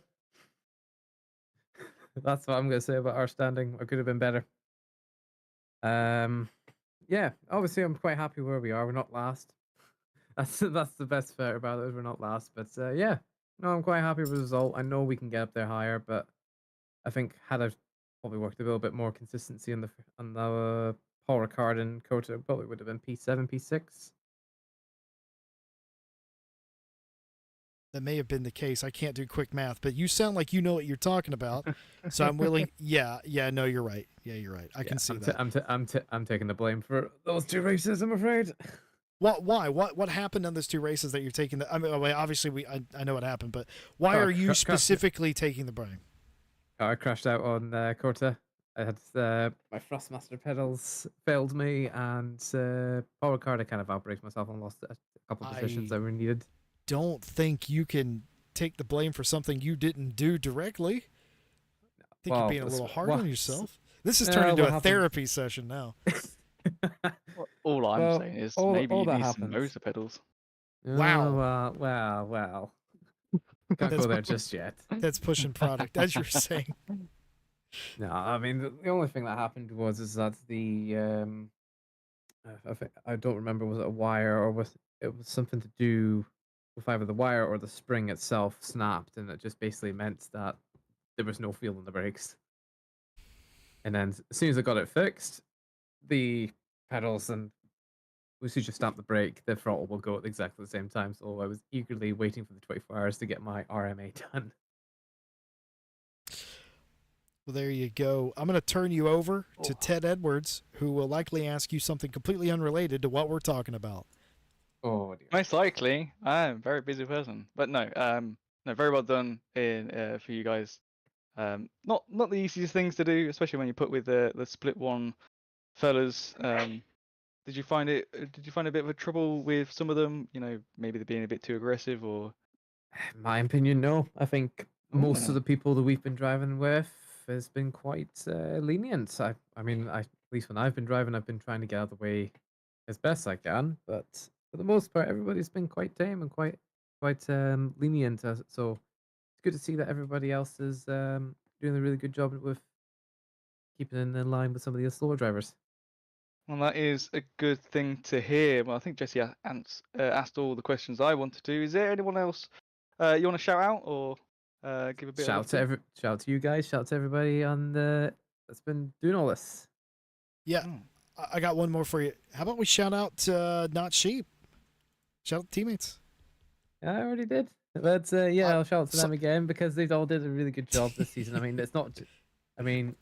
That's what I'm going to say about our standing. It could have been better. Yeah, obviously I'm quite happy where we are. We're not last. That's the best part about it. We're not last, but yeah, no, I'm quite happy with the result. I know we can get up there higher, but I think had I probably worked a little bit more consistency on the Paul Ricard and Kota, probably would have been P7, P6. That may have been the case. I can't do quick math, but you sound like you know what you're talking about. So I'm willing. Yeah, no, you're right. Yeah, you're right. I can see that. I'm taking the blame for those two races, I'm afraid. Why? What happened on those two races that you're taking? I mean, obviously I know what happened, but why are you specifically taking the blame? I crashed out on Kota. I had my Thrustmaster pedals failed me, and Paul Ricard, I kind of outbraked myself and lost a couple of positions that were needed. Don't think you can take the blame for something you didn't do directly. I think you're being a little hard on yourself. This is turning into a therapy session now. All I'm saying is maybe you need some motor pedals. Wow. Well. Can't go there just yet. That's pushing product, as you're saying. No, I mean the only thing that happened is that the I don't remember, was it a wire or was something to do with either the wire or the spring itself snapped, and it just basically meant that there was no feel in the brakes. And then as soon as I got it fixed, the pedals and once you just stamp the brake, the throttle will go at exactly the same time. So I was eagerly waiting for the 24 hours to get my RMA done. Well, there you go. I'm going to turn you over to Ted Edwards, who will likely ask you something completely unrelated to what we're talking about. Oh, dear. Most likely. I'm a very busy person. But no, very well done for you guys. Not the easiest things to do, especially when you put with the split one fellas. Did you find a bit of a trouble with some of them? You know, maybe they're being a bit too aggressive, or? In my opinion, no. I think most of the people that we've been driving with has been quite lenient. I mean, at least when I've been driving, I've been trying to get out of the way as best I can. But for the most part, everybody's been quite tame and quite lenient. So it's good to see that everybody else is doing a really good job with keeping in line with some of the slower drivers. Well, that is a good thing to hear. Well, I think Jesse asked all the questions I wanted to. Is there anyone else you want to shout out, or give a bit Shout of love to. shout to you guys. Shout to everybody on the that's been doing all this. Yeah, I got one more for you. How about we shout out Not Sheep? Shout out teammates. I already did. But yeah, I'll shout out to so- them again because they've all did a really good job this season. I mean, it's not. I mean,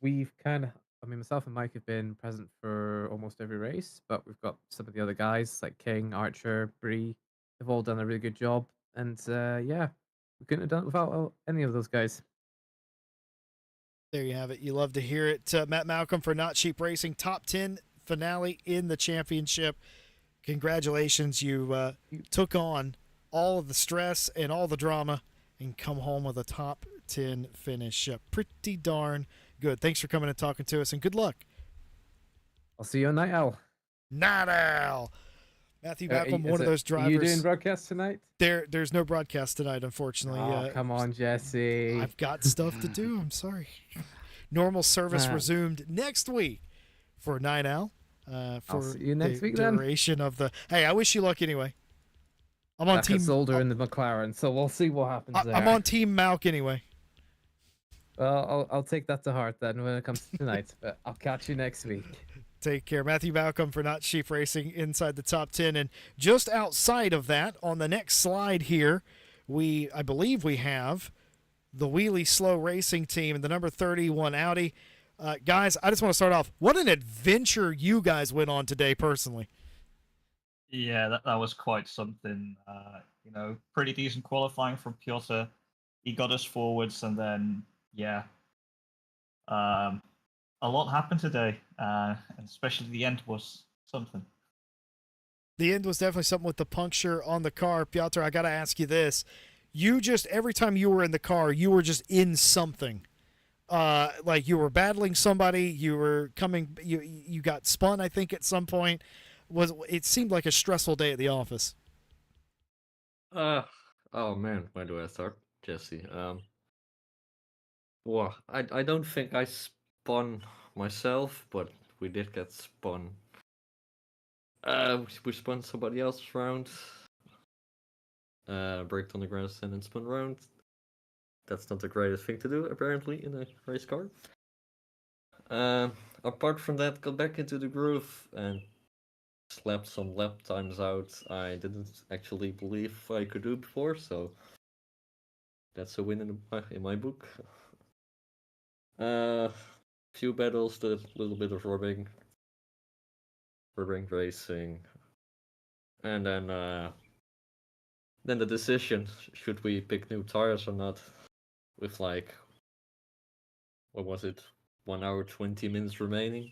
we've kind of. I mean, myself and Mike have been present for almost every race, but we've got some of the other guys like King, Archer, Bree. They've all done a really good job, and yeah, we couldn't have done it without any of those guys. There you have it. You love to hear it. Matt Malcolm for Not Sheep Racing, top 10 finale in the championship. Congratulations. You took on all of the stress and all the drama and come home with a top 10 finish. Pretty darn good. Thanks for coming and talking to us, and good luck. I'll see you on Night Owl. Night Owl. Matthew Malcolm, one of those drivers. Are you doing broadcast tonight? There's no broadcast tonight, unfortunately. Oh, come on, Jesse. I've got stuff to do. I'm sorry. Normal service resumed next week for Night Owl. For I'll see you next the week then. duration of the. Hey, I wish you luck anyway. I'm on team Solder in the McLaren, so we'll see what happens there. I'm on team Malk anyway. Well, I'll take that to heart then when it comes to tonight. But I'll catch you next week. Take care. Matthew Malcolm for Not Sheep Racing inside the top 10. And just outside of that, on the next slide here, I believe we have the Wheelie Slow Racing team and the number 31 Audi. Guys, I just want to start off. What an adventure you guys went on today personally. Yeah, that was quite something. Pretty decent qualifying from Piotr. He got us forwards, and then, yeah. A lot happened today, and especially the end was something. The end was definitely something with the puncture on the car. Piotr, I got to ask you this. You just, every time you were in the car, you were just in something. Like you were battling somebody, you were coming, you got spun, I think, at some point. It seemed like a stressful day at the office. Oh man, where do I start, Jesse? Well, I don't think I spun myself, but we did get spun. We spun somebody else around. Braked on the grass and then spun around. That's not the greatest thing to do, apparently, in a race car. Apart from that, got back into the groove and slapped some lap times out I didn't actually believe I could do before, so that's a win in my book. Few battles, a little bit of rubbing racing, and then the decision, should we pick new tires or not, with like, what was it, 1 hour 20 minutes remaining.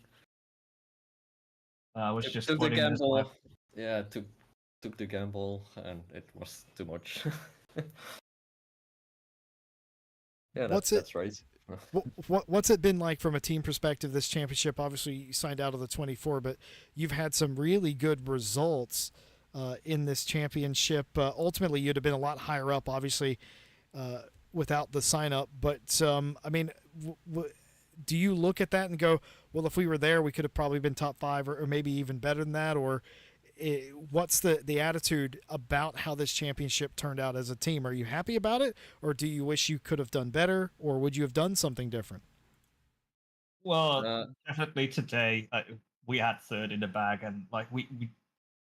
I was just took the 20 minutes gamble. left. Yeah, took the gamble, and it was too much. Yeah, that's right. What's it been like from a team perspective, this championship? Obviously, you signed out of the 24, but you've had some really good results in this championship. Ultimately, you'd have been a lot higher up, obviously, without the sign up. But, I mean, do you look at that and go, well, if we were there, we could have probably been top 5 or maybe even better than that? Or what's the attitude about how this championship turned out as a team? Are you happy about it, or do you wish you could have done better, or would you have done something different? Well, definitely today we had third in the bag, and like we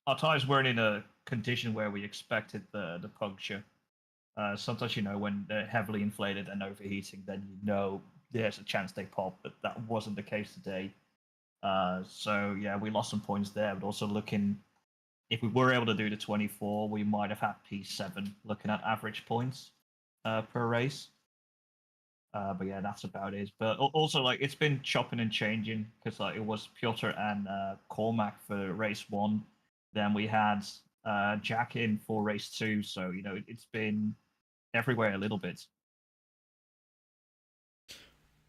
our tires weren't in a condition where we expected the puncture. Sometimes, when they're heavily inflated and overheating, then there's a chance they pop, but that wasn't the case today. So yeah, we lost some points there, but also looking, if we were able to do the 24, we might have had P7 looking at average points per race. But yeah, that's about it. But also, like, it's been chopping and changing, because like it was Piotr and Cormac for race 1. Then we had Jack in for race 2. So, it's been everywhere a little bit.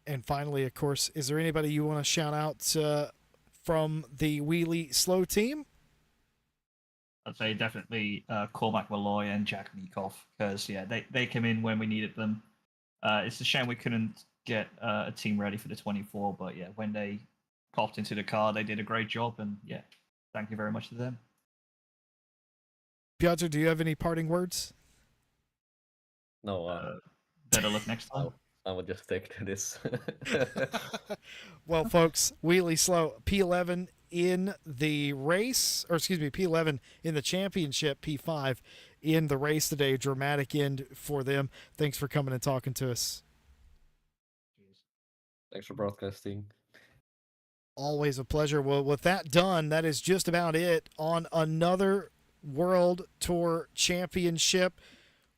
And finally, of course, is there anybody you want to shout out from the Wheelie Slow team? I'd say definitely Cormac Malloy and Jack Meekoff, because yeah, they came in when we needed them. It's a shame we couldn't get a team ready for the 24, but yeah, when they popped into the car, they did a great job, and yeah, thank you very much to them. Piotr, do you have any parting words? No, Better luck next time. I will just stick to this. Well, folks, Wheelie Slow, P11 in the race, or excuse me, P11 in the championship, P5 in the race today. Dramatic end for them. Thanks for coming and talking to us. Thanks for broadcasting. Always a pleasure. Well, with that done, that is just about it on another World Tour Championship.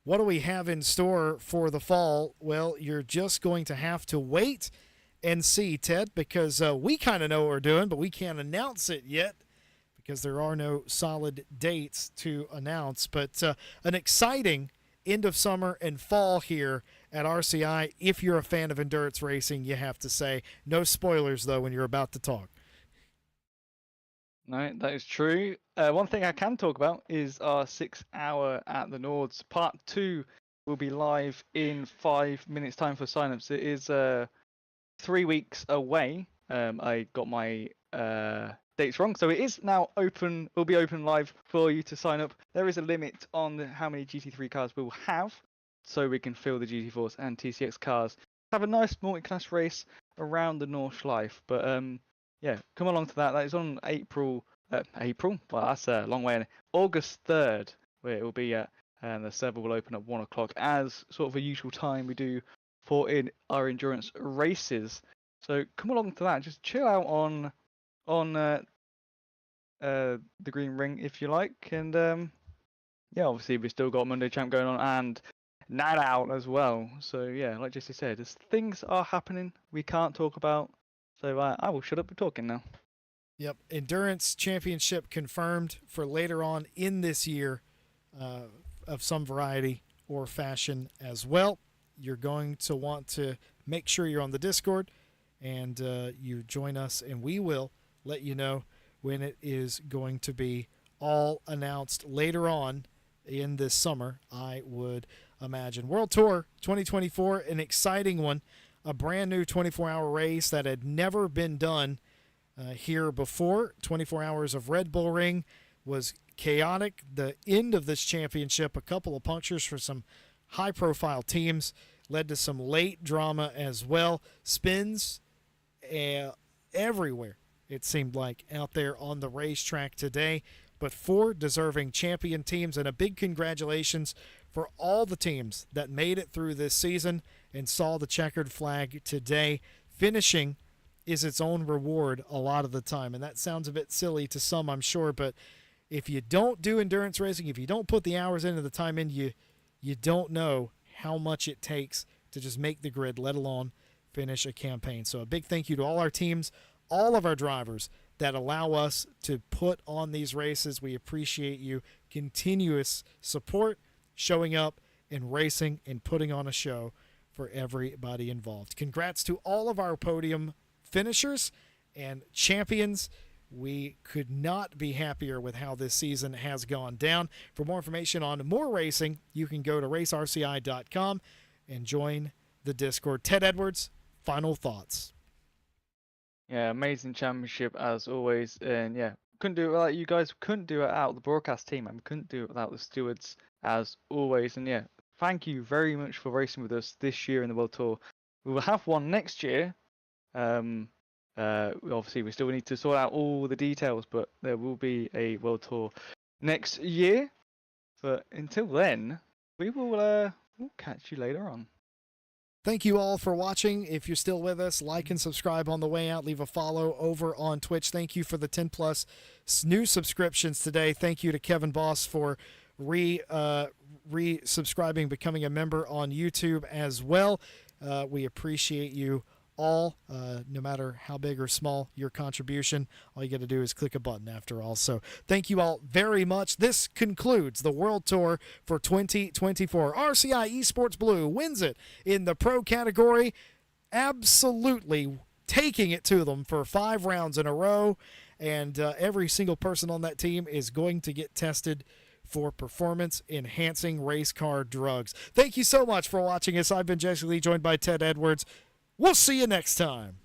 What do we have in store for the fall? Well, you're just going to have to wait and see, Ted, because we kind of know what we're doing, but we can't announce it yet because there are no solid dates to announce. But an exciting end of summer and fall here at RCI. If you're a fan of endurance racing, you have to say. No spoilers, though, when you're about to talk. No, that is true. One thing I can talk about is our 6 hour at the Nords. Part 2 will be live in 5 minutes time for signups. It is 3 weeks away. I got my dates wrong. So it is now open, will be open live for you to sign up. There is a limit on how many GT3 cars we will have, so we can fill the GT4s and TCX cars. Have a nice multi-class race around the North Schleife. But yeah, come along to that. That is on April. Well, that's a long way. August 3rd, where it will be at, and the server will open at 1 o'clock, as sort of a usual time we do for our endurance races. So come along to that. Just chill out on the green ring if you like, and yeah, obviously we've still got Monday Champ going on and Night Out as well. So yeah, like Jesse said, as things are happening we can't talk about. So I will shut up talking now. Yep, Endurance Championship confirmed for later on in this year of some variety or fashion as well. You're going to want to make sure you're on the Discord and you join us, and we will let you know when it is going to be all announced later on in this summer, I would imagine. World Tour 2024, an exciting one. A brand new 24-hour race that had never been done here before. 24 hours of Red Bull Ring was chaotic. The end of this championship, a couple of punctures for some high-profile teams, led to some late drama as well. Spins everywhere, it seemed like, out there on the racetrack today. But 4 deserving champion teams, and a big congratulations for all the teams that made it through this season and saw the checkered flag today. Finishing is its own reward a lot of the time, and that sounds a bit silly to some, I'm sure, but if you don't do endurance racing, if you don't put the hours into the time in, you don't know how much it takes to just make the grid, let alone finish a campaign. So a big thank you to all our teams, all of our drivers that allow us to put on these races. We appreciate you. Continuous support, showing up and racing and putting on a show for everybody involved. Congrats to all of our podium finishers and champions. We could not be happier with how this season has gone down. For more information on more racing, you can go to racerci.com and join the Discord. Ted Edwards, final thoughts. Yeah, amazing championship as always, and yeah, couldn't do it without you guys. Couldn't do it without the broadcast team, and couldn't do it without the stewards as always. And yeah, thank you very much for racing with us this year in the World Tour. We will have one next year. Obviously, we still need to sort out all the details, but there will be a World Tour next year. But until then, we'll catch you later on. Thank you all for watching. If you're still with us, like and subscribe on the way out. Leave a follow over on Twitch. Thank you for the 10 plus new subscriptions today. Thank you to Kevin Boss for re-subscribing, becoming a member on YouTube as well. We appreciate you all, no matter how big or small your contribution. All you got to do is click a button after all. So thank you all very much. This concludes the World Tour for 2024. RCI Esports Blue wins it in the pro category, absolutely taking it to them for 5 rounds in a row, and every single person on that team is going to get tested for performance-enhancing race car drugs. Thank you so much for watching us. I've been Jesse Lee, joined by Ted Edwards. We'll see you next time.